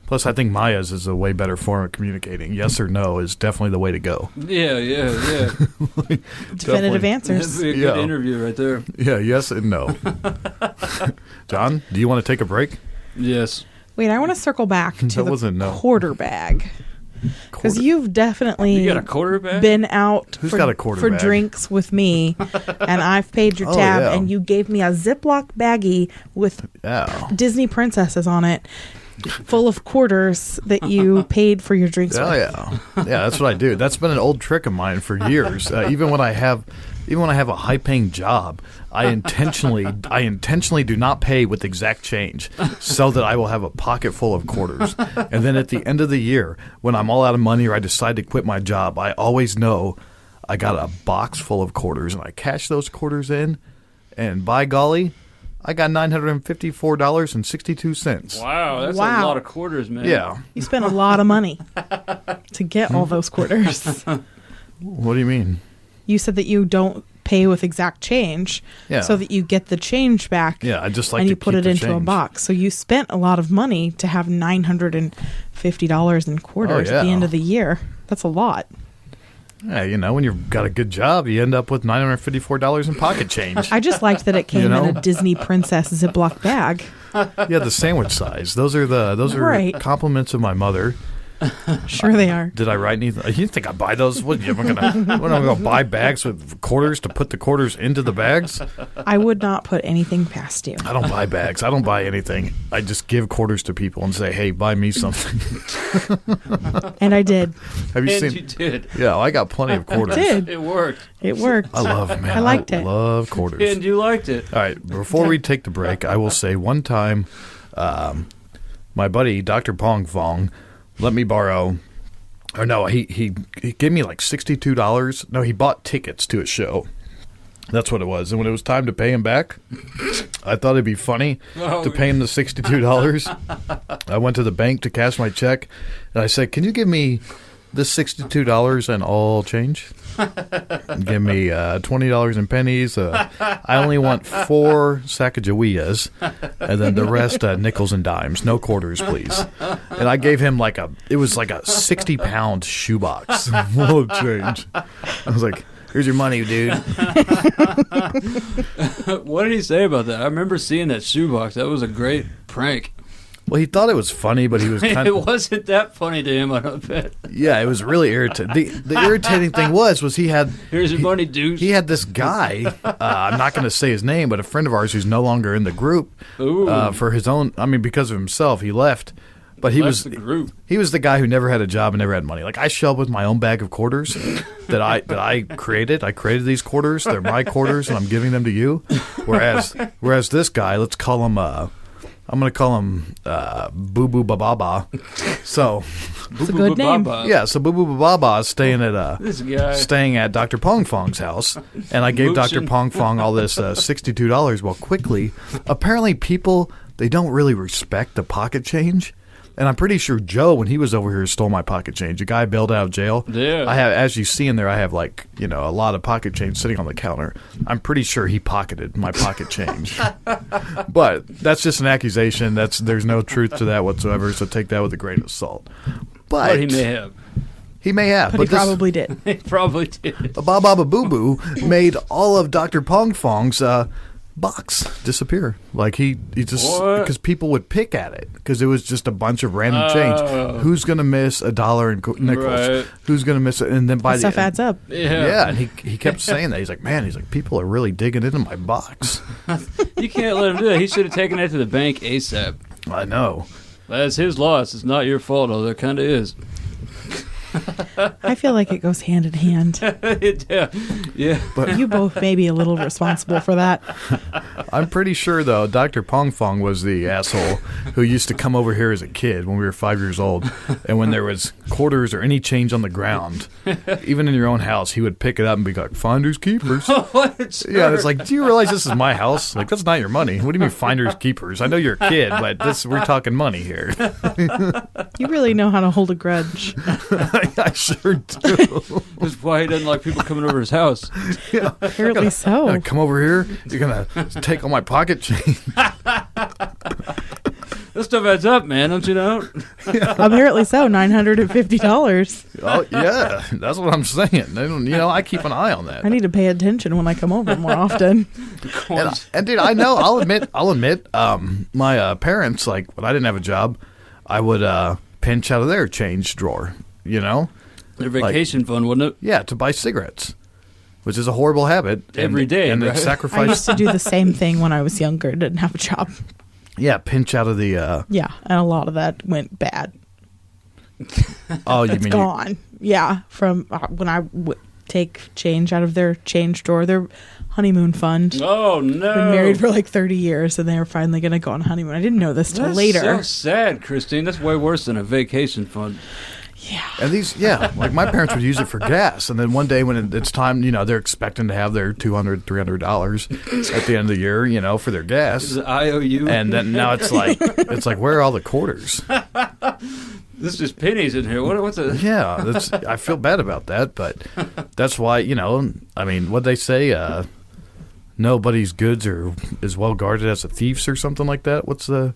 Speaker 1: Plus, I think Maya's is a way better form of communicating. Yes or no is definitely the way to go.
Speaker 4: Yeah.
Speaker 3: Definitive answers.
Speaker 4: That'd be a good interview right there.
Speaker 1: Yeah, yes and no. John, do you want to take a break?
Speaker 4: Yes.
Speaker 3: Wait, I want to circle back to
Speaker 1: That
Speaker 3: the
Speaker 1: wasn't no.
Speaker 3: quarter bag. Because
Speaker 1: Quarter-
Speaker 3: you've definitely
Speaker 4: You got a quarterback?
Speaker 3: been out
Speaker 1: Who's got a quarter bag?
Speaker 3: drinks with me, and I've paid your
Speaker 1: Oh,
Speaker 3: tab,
Speaker 1: yeah.
Speaker 3: and you gave me a Ziploc baggie with
Speaker 1: Yeah.
Speaker 3: Disney princesses on it, full of quarters that you paid for your drinks
Speaker 1: Oh
Speaker 3: with.
Speaker 1: yeah, yeah. That's what I do. That's been an old trick of mine for years. Even when I have a high-paying job, I intentionally do not pay with exact change, so that I will have a pocket full of quarters. And then at the end of the year, when I'm all out of money or I decide to quit my job, I always know I got a box full of quarters, and I cash those quarters in, and by golly, I got $954.62.
Speaker 4: Wow, that's a
Speaker 3: Wow.
Speaker 4: lot of quarters, man.
Speaker 1: Yeah.
Speaker 3: You spent a lot of money to get all those quarters.
Speaker 1: What do you mean?
Speaker 3: You said that you don't pay with exact change,
Speaker 1: Yeah.
Speaker 3: so that you get the change back.
Speaker 1: Yeah, I just like
Speaker 3: and
Speaker 1: to
Speaker 3: you put
Speaker 1: keep
Speaker 3: it
Speaker 1: the
Speaker 3: into a
Speaker 1: change.
Speaker 3: box. So you spent a lot of money to have $950 in quarters at the
Speaker 1: yeah.
Speaker 3: end of the year. That's a lot.
Speaker 1: Yeah, when you've got a good job, you end up with $954 in pocket change.
Speaker 3: I just liked that it came
Speaker 1: know?
Speaker 3: in a Disney princess Ziploc bag.
Speaker 1: Yeah, the sandwich size. Those are
Speaker 3: Right.
Speaker 1: compliments of my mother.
Speaker 3: Sure they are.
Speaker 1: Did I write anything? You think I buy those? What am I gonna buy bags with quarters to put the quarters into the bags?
Speaker 3: I would not put anything past you.
Speaker 1: I don't buy bags. I don't buy anything. I just give quarters to people and say, "Hey, buy me something."
Speaker 3: And I did.
Speaker 1: Have you
Speaker 4: And
Speaker 1: seen?
Speaker 4: you did.
Speaker 1: Yeah, I got plenty of quarters.
Speaker 3: Did.
Speaker 4: It worked.
Speaker 3: It worked.
Speaker 1: I love, man.
Speaker 3: I liked it.
Speaker 1: Love quarters.
Speaker 4: And you liked it.
Speaker 1: All right, before we take the break, I will say one time, my buddy Dr. Pong Fong let me borrow. Or no, he gave me like $62. No, he bought tickets to a show. That's what it was. And when it was time to pay him back, I thought it'd be funny to pay him the $62. I went to the bank to cash my check, and I said, "Can you give me this $62 and all change? Give me $20 in pennies. I only want 4 Sacagaweas, and then the rest nickels and dimes. No quarters, please." And I gave him like a 60-pound shoebox full of change. I was like, "Here's your money, dude."
Speaker 4: What did he say about that? I remember seeing that shoebox. That was a great prank.
Speaker 1: Well, he thought it was funny, but he was kind
Speaker 4: It
Speaker 1: of...
Speaker 4: wasn't that funny to him, I don't bet.
Speaker 1: Yeah, it was really irritating. The irritating thing was he had...
Speaker 4: Here's your money, douche.
Speaker 1: He had this guy, I'm not going to say his name, but a friend of ours who's no longer in the group for his own, because of himself, he left. But he was
Speaker 4: the group.
Speaker 1: He was the guy who never had a job and never had money. Like, I show up with my own bag of quarters that I created. I created these quarters. They're my quarters, and I'm giving them to you. Whereas this guy, let's call him... I'm going to call him Boo Boo Bababa. So,
Speaker 3: It's a good name.
Speaker 1: yeah, so Boo Boo Bababa is
Speaker 4: This guy.
Speaker 1: staying at Dr. Pong Fong's house, and I gave Dr.
Speaker 4: Moochin'.
Speaker 1: Pong Fong all this $62. Well, quickly, apparently people, they don't really respect the pocket change. And I'm pretty sure Joe, when he was over here, stole my pocket change. The guy bailed out of jail.
Speaker 4: Yeah.
Speaker 1: I have, as you see in there, I have a lot of pocket change sitting on the counter. I'm pretty sure he pocketed my pocket change. But that's just an accusation. There's no truth to that whatsoever. So take that with a grain of salt.
Speaker 4: But he may have.
Speaker 1: He may have.
Speaker 3: But he probably did.
Speaker 4: He probably did.
Speaker 1: Baba Boo Boo made all of Dr. Pong Fong's box disappear. Like he just, because people would pick at it because it was just a bunch of random change. Who's gonna miss $1 in nickels?
Speaker 4: Right.
Speaker 1: Who's gonna miss it? And then by
Speaker 3: That stuff adds up.
Speaker 1: Yeah, and he kept saying that. He's like, people are really digging into my box.
Speaker 4: You can't let him do that. He should have taken that to the bank ASAP.
Speaker 1: I know.
Speaker 4: That's his loss. It's not your fault, although it kind of is.
Speaker 3: I feel like it goes hand in hand.
Speaker 4: Yeah.
Speaker 1: But
Speaker 3: You both may be a little responsible for that.
Speaker 1: I'm pretty sure, though, Dr. Pong Fong was the asshole who used to come over here as a kid when we were 5 years old. And when there was quarters or any change on the ground, even in your own house, he would pick it up and be like, finders keepers.
Speaker 4: What?
Speaker 1: Yeah, it's like, do you realize this is my house? Like, that's not your money. What do you mean finders keepers? I know you're a kid, but we're talking money here.
Speaker 3: You really know how to hold a grudge.
Speaker 1: I sure do.
Speaker 4: That's why he doesn't like people coming over his house.
Speaker 1: Yeah.
Speaker 3: Apparently so.
Speaker 1: Gonna come over here. You're gonna take all my pocket change.
Speaker 4: This stuff adds up, man. Don't you know?
Speaker 3: Apparently so. $950.
Speaker 1: Oh yeah, that's what I'm saying. I keep an eye on that.
Speaker 3: I need to pay attention when I come over more often.
Speaker 1: And dude, I know. I'll admit. My parents, like when I didn't have a job, I would pinch out of their change drawer.
Speaker 4: Their vacation fund, wouldn't it?
Speaker 1: Yeah, to buy cigarettes, which is a horrible habit.
Speaker 4: Every day,
Speaker 1: and
Speaker 4: right?
Speaker 1: it's
Speaker 3: I
Speaker 1: sacrifice.
Speaker 3: used to do the same thing when I was younger. Didn't have a job.
Speaker 1: Yeah, pinch out of the.
Speaker 3: Yeah, and a lot of that went bad.
Speaker 1: Oh, you
Speaker 3: It's
Speaker 1: mean
Speaker 3: gone. Yeah, from when I would take change out of their change drawer, their honeymoon fund.
Speaker 4: Oh, no.
Speaker 3: Been married for like 30 years, and they were finally going to go on honeymoon. I didn't know this till
Speaker 4: That's
Speaker 3: later.
Speaker 4: so sad, Christine. That's way worse than a vacation fund.
Speaker 3: Yeah.
Speaker 1: And like my parents would use it for gas, and then one day when it's time, they're expecting to have their $200, $300 at the end of the year, for their gas.
Speaker 4: This is IOU.
Speaker 1: And then now it's like, where are all the quarters?
Speaker 4: This is just pennies in here. What's a...
Speaker 1: Yeah, I feel bad about that, but that's why, what'd they say? Nobody's goods are as well guarded as a thief's or something like that. What's the...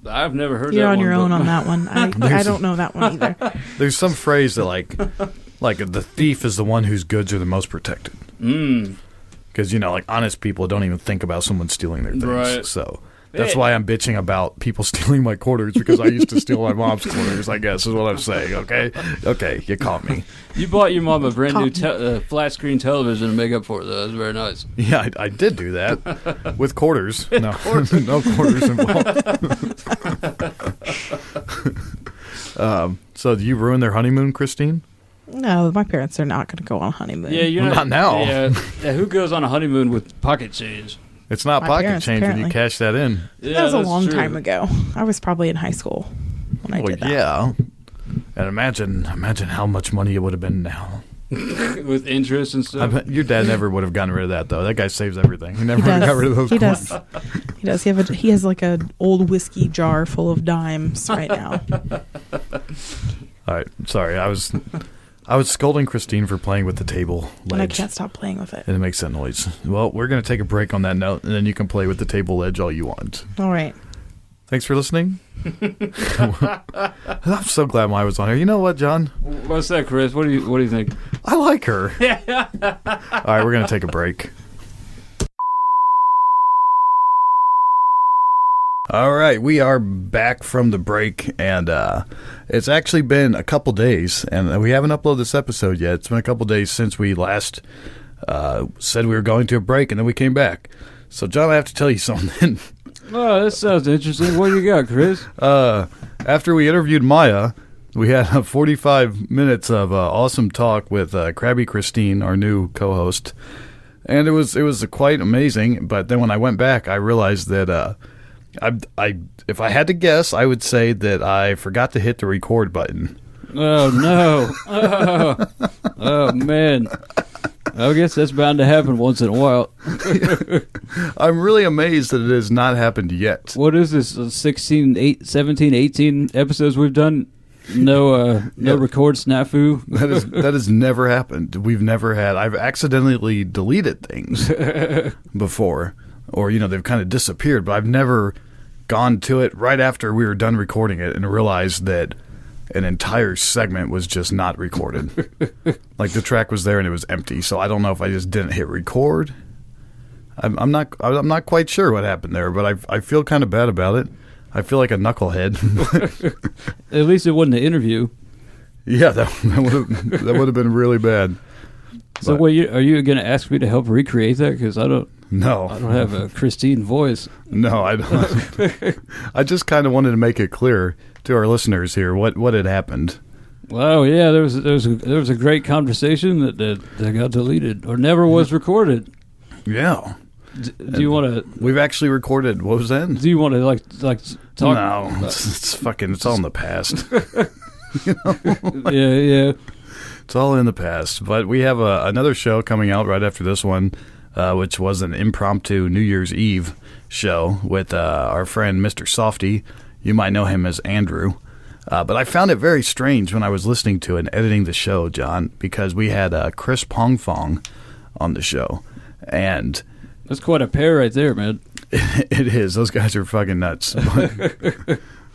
Speaker 4: I've never heard
Speaker 3: You're
Speaker 4: that
Speaker 3: on
Speaker 4: one,
Speaker 3: your own
Speaker 4: but-
Speaker 3: on that one. I don't know that one either.
Speaker 1: There's some phrase that like the thief is the one whose goods are the most protected. Because, like honest people don't even think about someone stealing their things.
Speaker 4: Right.
Speaker 1: So that's why I'm bitching about people stealing my quarters, because I used to steal my mom's quarters, I guess, is what I'm saying. Okay? Okay, you caught me.
Speaker 4: You bought your mom a brand new flat screen television to make up for it, though. That's very nice.
Speaker 1: Yeah, I did do that with quarters. No, no quarters involved. So, do you ruin their honeymoon, Christine?
Speaker 3: No, my parents are not going to go on a honeymoon.
Speaker 4: Yeah, you're
Speaker 1: Well, not now.
Speaker 4: Yeah, who goes on a honeymoon with pocket change?
Speaker 1: It's not
Speaker 3: My
Speaker 1: pocket
Speaker 3: parents,
Speaker 1: change when you
Speaker 3: apparently.
Speaker 1: cash that in.
Speaker 4: Yeah,
Speaker 3: That was a
Speaker 4: that's
Speaker 3: long
Speaker 4: true.
Speaker 3: time ago. I was probably in high school when I
Speaker 1: Well,
Speaker 3: did that.
Speaker 1: yeah. And imagine how much money it would have been now.
Speaker 4: With interest and
Speaker 1: I
Speaker 4: stuff.
Speaker 1: bet your dad never would have gotten rid of that, though. That guy saves everything. He never
Speaker 3: He
Speaker 1: would have
Speaker 3: does.
Speaker 1: got rid of those
Speaker 3: He
Speaker 1: coins.
Speaker 3: does. He does. He has like an old whiskey jar full of dimes right now.
Speaker 1: All right. Sorry. I was scolding Christine for playing with the table
Speaker 3: And I
Speaker 1: ledge.
Speaker 3: can't stop playing with it.
Speaker 1: And it makes that noise. Well, we're going to take a break on that note, and then you can play with the table ledge all you want.
Speaker 3: All right.
Speaker 1: Thanks for listening. I'm so glad Maya was on here. You know what, John?
Speaker 4: What's that, Chris? What do you think?
Speaker 1: I like her. All right, we're going to take a break. All right, we are back from the break, and it's actually been a couple days, and we haven't uploaded this episode yet. It's been a couple days since we last said we were going to a break, and then we came back. So, John, I have to tell you something.
Speaker 4: Oh, that sounds interesting. What do you got, Chris?
Speaker 1: After we interviewed Maya, we had 45 minutes of awesome talk with Crabby Christine, our new co-host, and it was quite amazing. But then when I went back, I realized that I if I had to guess, I would say that I forgot to hit the record button.
Speaker 4: Oh, no. Oh, man. I guess that's bound to happen once in a while.
Speaker 1: I'm really amazed that it has not happened yet.
Speaker 4: What is this? 17, 18 episodes we've done? No record snafu?
Speaker 1: That has never happened. We've never had. I've accidentally deleted things before, or they've kind of disappeared. But I've never gone to it right after we were done recording it and realized that an entire segment was just not recorded. Like the track was there and it was empty. So I don't know if I just didn't hit record. I'm not quite sure what happened there, but I feel kind of bad about it. I feel like a knucklehead.
Speaker 4: At least it wasn't an interview.
Speaker 1: Yeah, that would have been really bad.
Speaker 4: So,
Speaker 1: But-
Speaker 4: are you going to ask me to help recreate that? Because I don't
Speaker 1: No,
Speaker 4: have a Christine voice.
Speaker 1: no, I don't. I just kind of wanted to make it clear to our listeners here what had happened.
Speaker 4: Wow, yeah, there was a great conversation that got deleted or never was recorded.
Speaker 1: Yeah.
Speaker 4: Do you want to?
Speaker 1: We've actually recorded. What was that?
Speaker 4: Do you want to like talk?
Speaker 1: No, it's all in the past.
Speaker 4: Yeah.
Speaker 1: It's all in the past. But we have another show coming out right after this one, which was an impromptu New Year's Eve show with our friend Mr. Softy. You might know him as Andrew. But I found it very strange when I was listening to it and editing the show, John, because we had Chris Pong Fong on the show. And
Speaker 4: that's quite a pair right there, man.
Speaker 1: It is. Those guys are fucking nuts.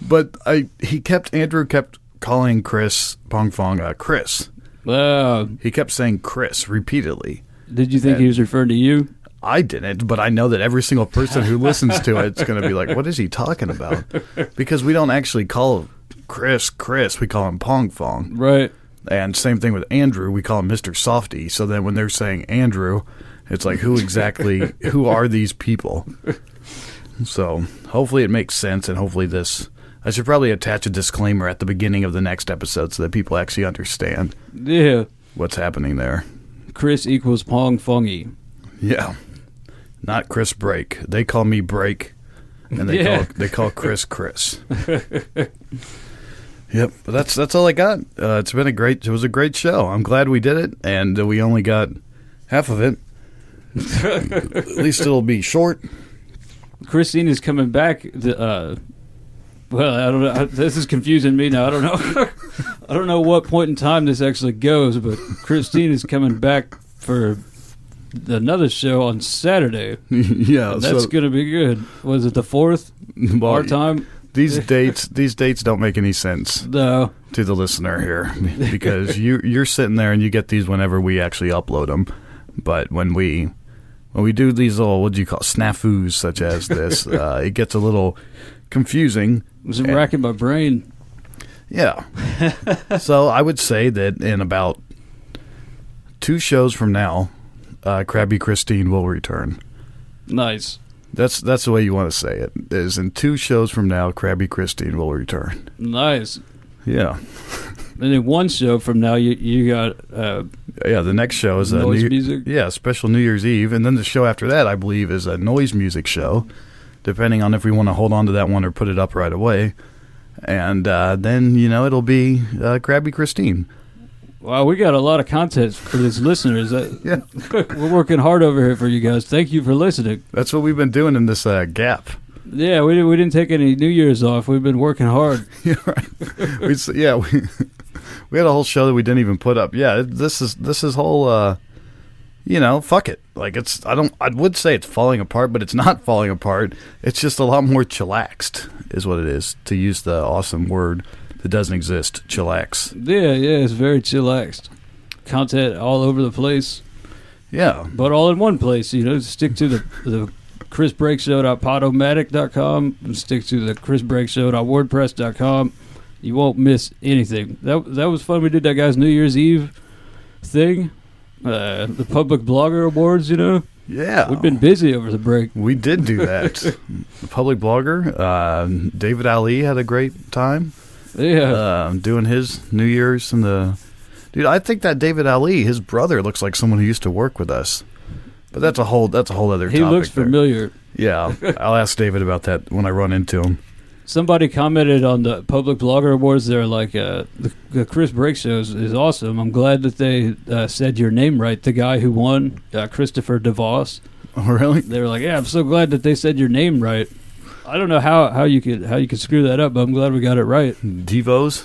Speaker 1: But Andrew kept calling Chris Pong Fong Chris. He kept saying Chris repeatedly.
Speaker 4: Did you think he was referring to you?
Speaker 1: I didn't, but I know that every single person who listens to it is going to be like, what is he talking about? Because we don't actually call Chris, we call him Pong Fong.
Speaker 4: Right.
Speaker 1: And same thing with Andrew, we call him Mr. Softy. So then when they're saying Andrew, it's like, who are these people? So hopefully it makes sense, and hopefully I should probably attach a disclaimer at the beginning of the next episode so that people actually understand what's happening there.
Speaker 4: Chris equals Pong Fongy.
Speaker 1: Yeah. Not Chris Break. They call me Break, and they call Chris. Yep, but that's all I got. It was a great show. I'm glad we did it, and we only got half of it. At least it'll be short.
Speaker 4: Christine is coming back. Well, I don't know. This is confusing me now. I don't know. I don't know what point in time this actually goes, but Christine is coming back for another show on Saturday.
Speaker 1: Yeah,
Speaker 4: that's going to be good. Was it the 4th? Our time?
Speaker 1: These dates don't make any sense
Speaker 4: to
Speaker 1: the listener here, because you're sitting there and you get these whenever we actually upload them. But when we do these little, what do you call, snafus such as this, it gets a little confusing.
Speaker 4: It was racking my brain.
Speaker 1: Yeah. So I would say that in about 2 shows from now, Crabby Christine will return.
Speaker 4: Nice.
Speaker 1: That's the way you want to say it. Is in 2 shows from now, Crabby Christine will return.
Speaker 4: Nice.
Speaker 1: Yeah.
Speaker 4: And in 1 show from now, you got
Speaker 1: the next show is
Speaker 4: noise music.
Speaker 1: Yeah, special New Year's Eve, and then the show after that, I believe, is a noise music show, depending on if we want to hold on to that one or put it up right away. And then it'll be Crabby Christine.
Speaker 4: Wow, we got a lot of content for these listeners.
Speaker 1: Yeah.
Speaker 4: We're working hard over here for you guys. Thank you for listening.
Speaker 1: That's what we've been doing in this gap.
Speaker 4: Yeah, we didn't take any New Year's off. We've been working hard.
Speaker 1: Yeah, right. We had a whole show that we didn't even put up. Yeah, this is whole. Fuck it. Like I would say it's falling apart, but it's not falling apart. It's just a lot more chillaxed, is what it is. To use the awesome word that doesn't exist, chillax.
Speaker 4: Yeah, it's very chillaxed. Content all over the place.
Speaker 1: Yeah.
Speaker 4: But all in one place, stick to the chrisbreakshow.podomatic.com and stick to the chrisbreakshow.wordpress.com. You won't miss anything. That was fun. We did that guy's New Year's Eve thing. The Public Blogger Awards,
Speaker 1: Yeah.
Speaker 4: We've been busy over the break.
Speaker 1: We did do that. The Public Blogger, David Ali had a great time.
Speaker 4: Yeah.
Speaker 1: Doing his New Year's dude, I think that David Ali, his brother, looks like someone who used to work with us. But that's a whole other topic.
Speaker 4: He looks familiar.
Speaker 1: Yeah. I'll ask David about that when I run into him.
Speaker 4: Somebody commented on the Public Blogger Awards. They're like, the Chris Break Show is awesome. I'm glad that they said your name right. The guy who won, Christopher DeVos.
Speaker 1: Oh, really?
Speaker 4: They were like, yeah, I'm so glad that they said your name right. I don't know how you could screw that up, but I'm glad we got it right.
Speaker 1: Devos?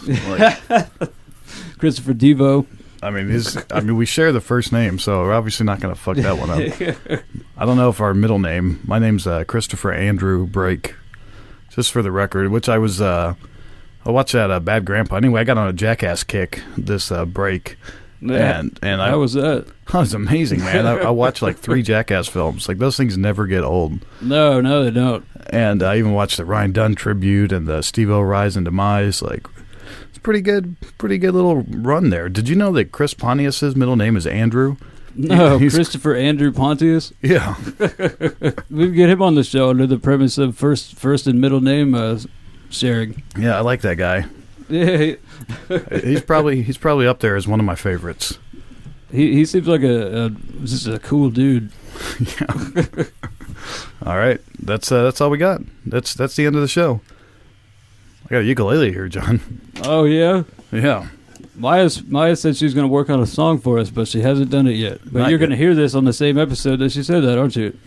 Speaker 4: Christopher Devo.
Speaker 1: I mean, we share the first name, so we're obviously not going to fuck that one up. I don't know if our middle name. My name's Christopher Andrew Break. Just for the record, which I watched that Bad Grandpa. Anyway, I got on a Jackass kick this break.
Speaker 4: Yeah.
Speaker 1: And
Speaker 4: how was that?
Speaker 1: That was amazing, man. I watched like 3 Jackass films. Like, those things never get old.
Speaker 4: No, they don't.
Speaker 1: And I even watched the Ryan Dunn tribute and the Steve-O Rise and Demise. Like, it's pretty good little run there. Did you know that Chris Pontius's middle name is Andrew?
Speaker 4: No, Christopher Andrew Pontius?
Speaker 1: Yeah.
Speaker 4: We can get him on the show under the premise of first and middle name sharing.
Speaker 1: Yeah, I like that guy.
Speaker 4: Yeah,
Speaker 1: He's probably up there as one of my favorites.
Speaker 4: he seems like just a cool dude.
Speaker 1: Yeah. All right, that's all we got. That's the end of the show. I got a ukulele here, John.
Speaker 4: Oh yeah.
Speaker 1: Yeah.
Speaker 4: Maya said she's going to work on a song for us, but she hasn't done it yet. But you're going to hear this on the same episode that she said that, aren't you?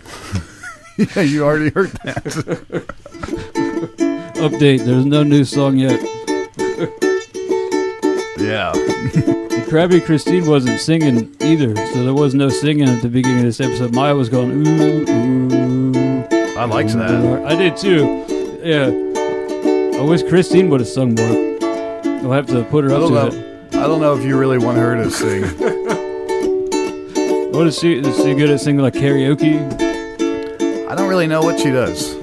Speaker 1: Yeah, you already heard that.
Speaker 4: Update, there's no new song yet.
Speaker 1: Yeah.
Speaker 4: Crabby Christine wasn't singing either, so there was no singing at the beginning of this episode. Maya was going, ooh, ooh.
Speaker 1: I liked that.
Speaker 4: I did too. Yeah. I wish Christine would have sung more. We'll have to put her up to it.
Speaker 1: I don't know if you really want her to sing.
Speaker 4: What is she good at singing like karaoke?
Speaker 1: I don't really know what she does.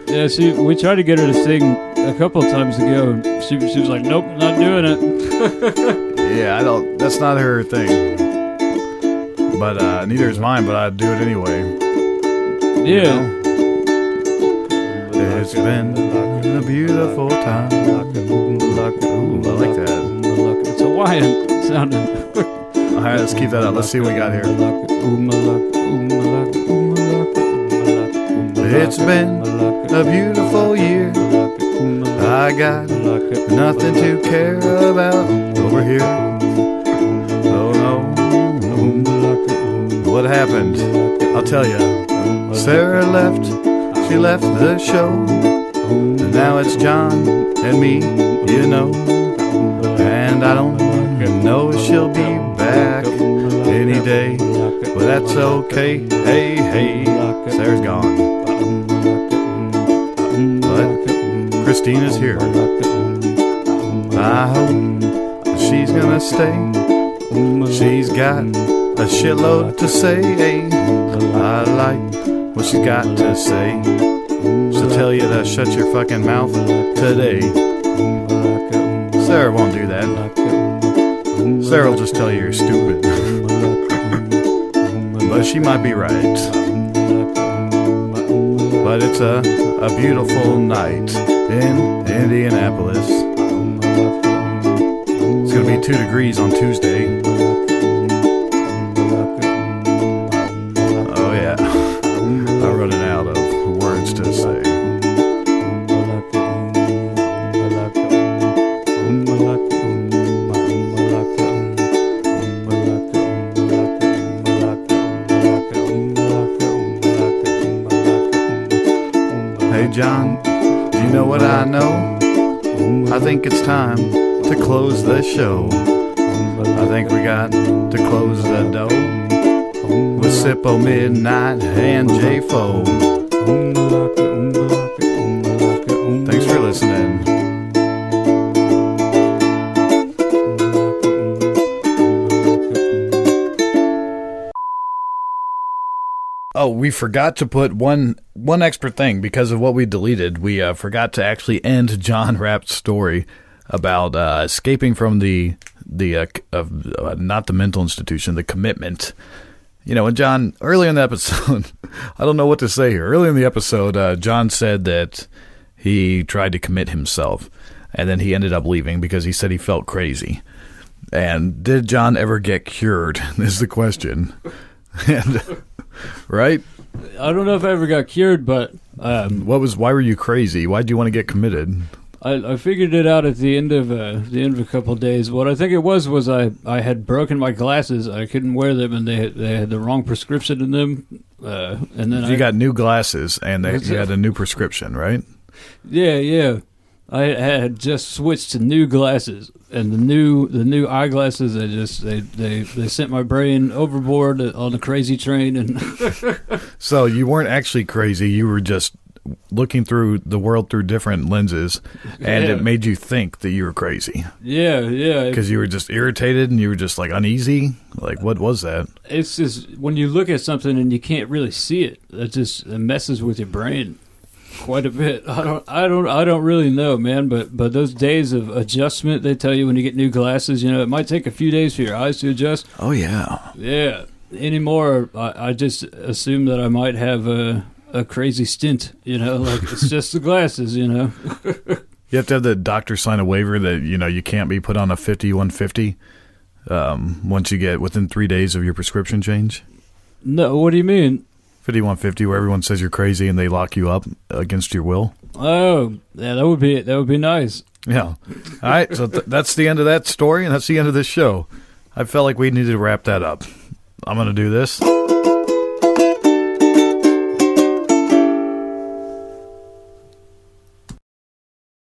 Speaker 4: Yeah, we tried to get her to sing a couple of times ago, and she was like, nope, not doing it.
Speaker 1: Yeah, that's not her thing. But neither is mine, but I'd do it anyway.
Speaker 4: Yeah.
Speaker 1: You know? It's been a beautiful time. Ooh, I like that.
Speaker 4: It's Hawaiian sounding.
Speaker 1: All right, let's keep that up. Let's see what we got here. It's been a beautiful year. I got nothing to care about over here. Oh no, what happened? I'll tell you. Sarah left, she left the show. And now it's John and me, you know. And I don't know if she'll be back any day, but that's okay. Hey, hey, Sarah's gone. But Christina's here. I hope she's gonna stay. She's got a shitload to say. I like what she's got to say. She'll tell you to shut your fucking mouth today. Sarah won't do that. Sarah will just tell you you're stupid. But she might be right. But it's a beautiful night in Indianapolis. It's going to be 2 degrees on Tuesday. Oh yeah, I'm running out of words to say. Hey John, do you know what I know? I think it's time to close the show. I think we got to close the door with Sippo Midnight and J-Fo. Thanks for listening. Oh, we forgot to put one extra thing because of what we deleted. We forgot to actually end John Rapp's story about escaping from the not the mental institution, the commitment. You know, and John, early in the episode, I don't know what to say here. Early in the episode, John said that he tried to commit himself, and then he ended up leaving because he said he felt crazy. And did John ever get cured? Is the question. And right?
Speaker 4: I don't know if I ever got cured, but
Speaker 1: why were you crazy? Why did you want to get committed?
Speaker 4: I figured it out at the end of a couple of days. What I think it was I had broken my glasses. I couldn't wear them, and they had the wrong prescription in them. And then
Speaker 1: you got new glasses, and you had a new prescription, right?
Speaker 4: Yeah. I had just switched to new glasses, and the new eyeglasses. They sent my brain overboard on a crazy train, and
Speaker 1: so you weren't actually crazy. You were just looking through the world through different lenses, and it made you think that you were crazy.
Speaker 4: Yeah.
Speaker 1: Because you were just irritated and you were just like uneasy. Like, what was that?
Speaker 4: It's just when you look at something and you can't really see it, it messes with your brain quite a bit. I don't really know, man. But those days of adjustment, they tell you when you get new glasses, you know, it might take a few days for your eyes to adjust.
Speaker 1: Oh yeah.
Speaker 4: Yeah. Anymore, I just assume that I might have a crazy stint, you know, like it's just the glasses, you know.
Speaker 1: You have to have the doctor sign a waiver that, you can't be put on a 5150 once you get within 3 days of your prescription change.
Speaker 4: No, what do you mean?
Speaker 1: 5150, where everyone says you're crazy and they lock you up against your will.
Speaker 4: Oh, yeah, that would be nice.
Speaker 1: Yeah. All right, so that's the end of that story, and that's the end of this show. I felt like we needed to wrap that up. I'm going to do this.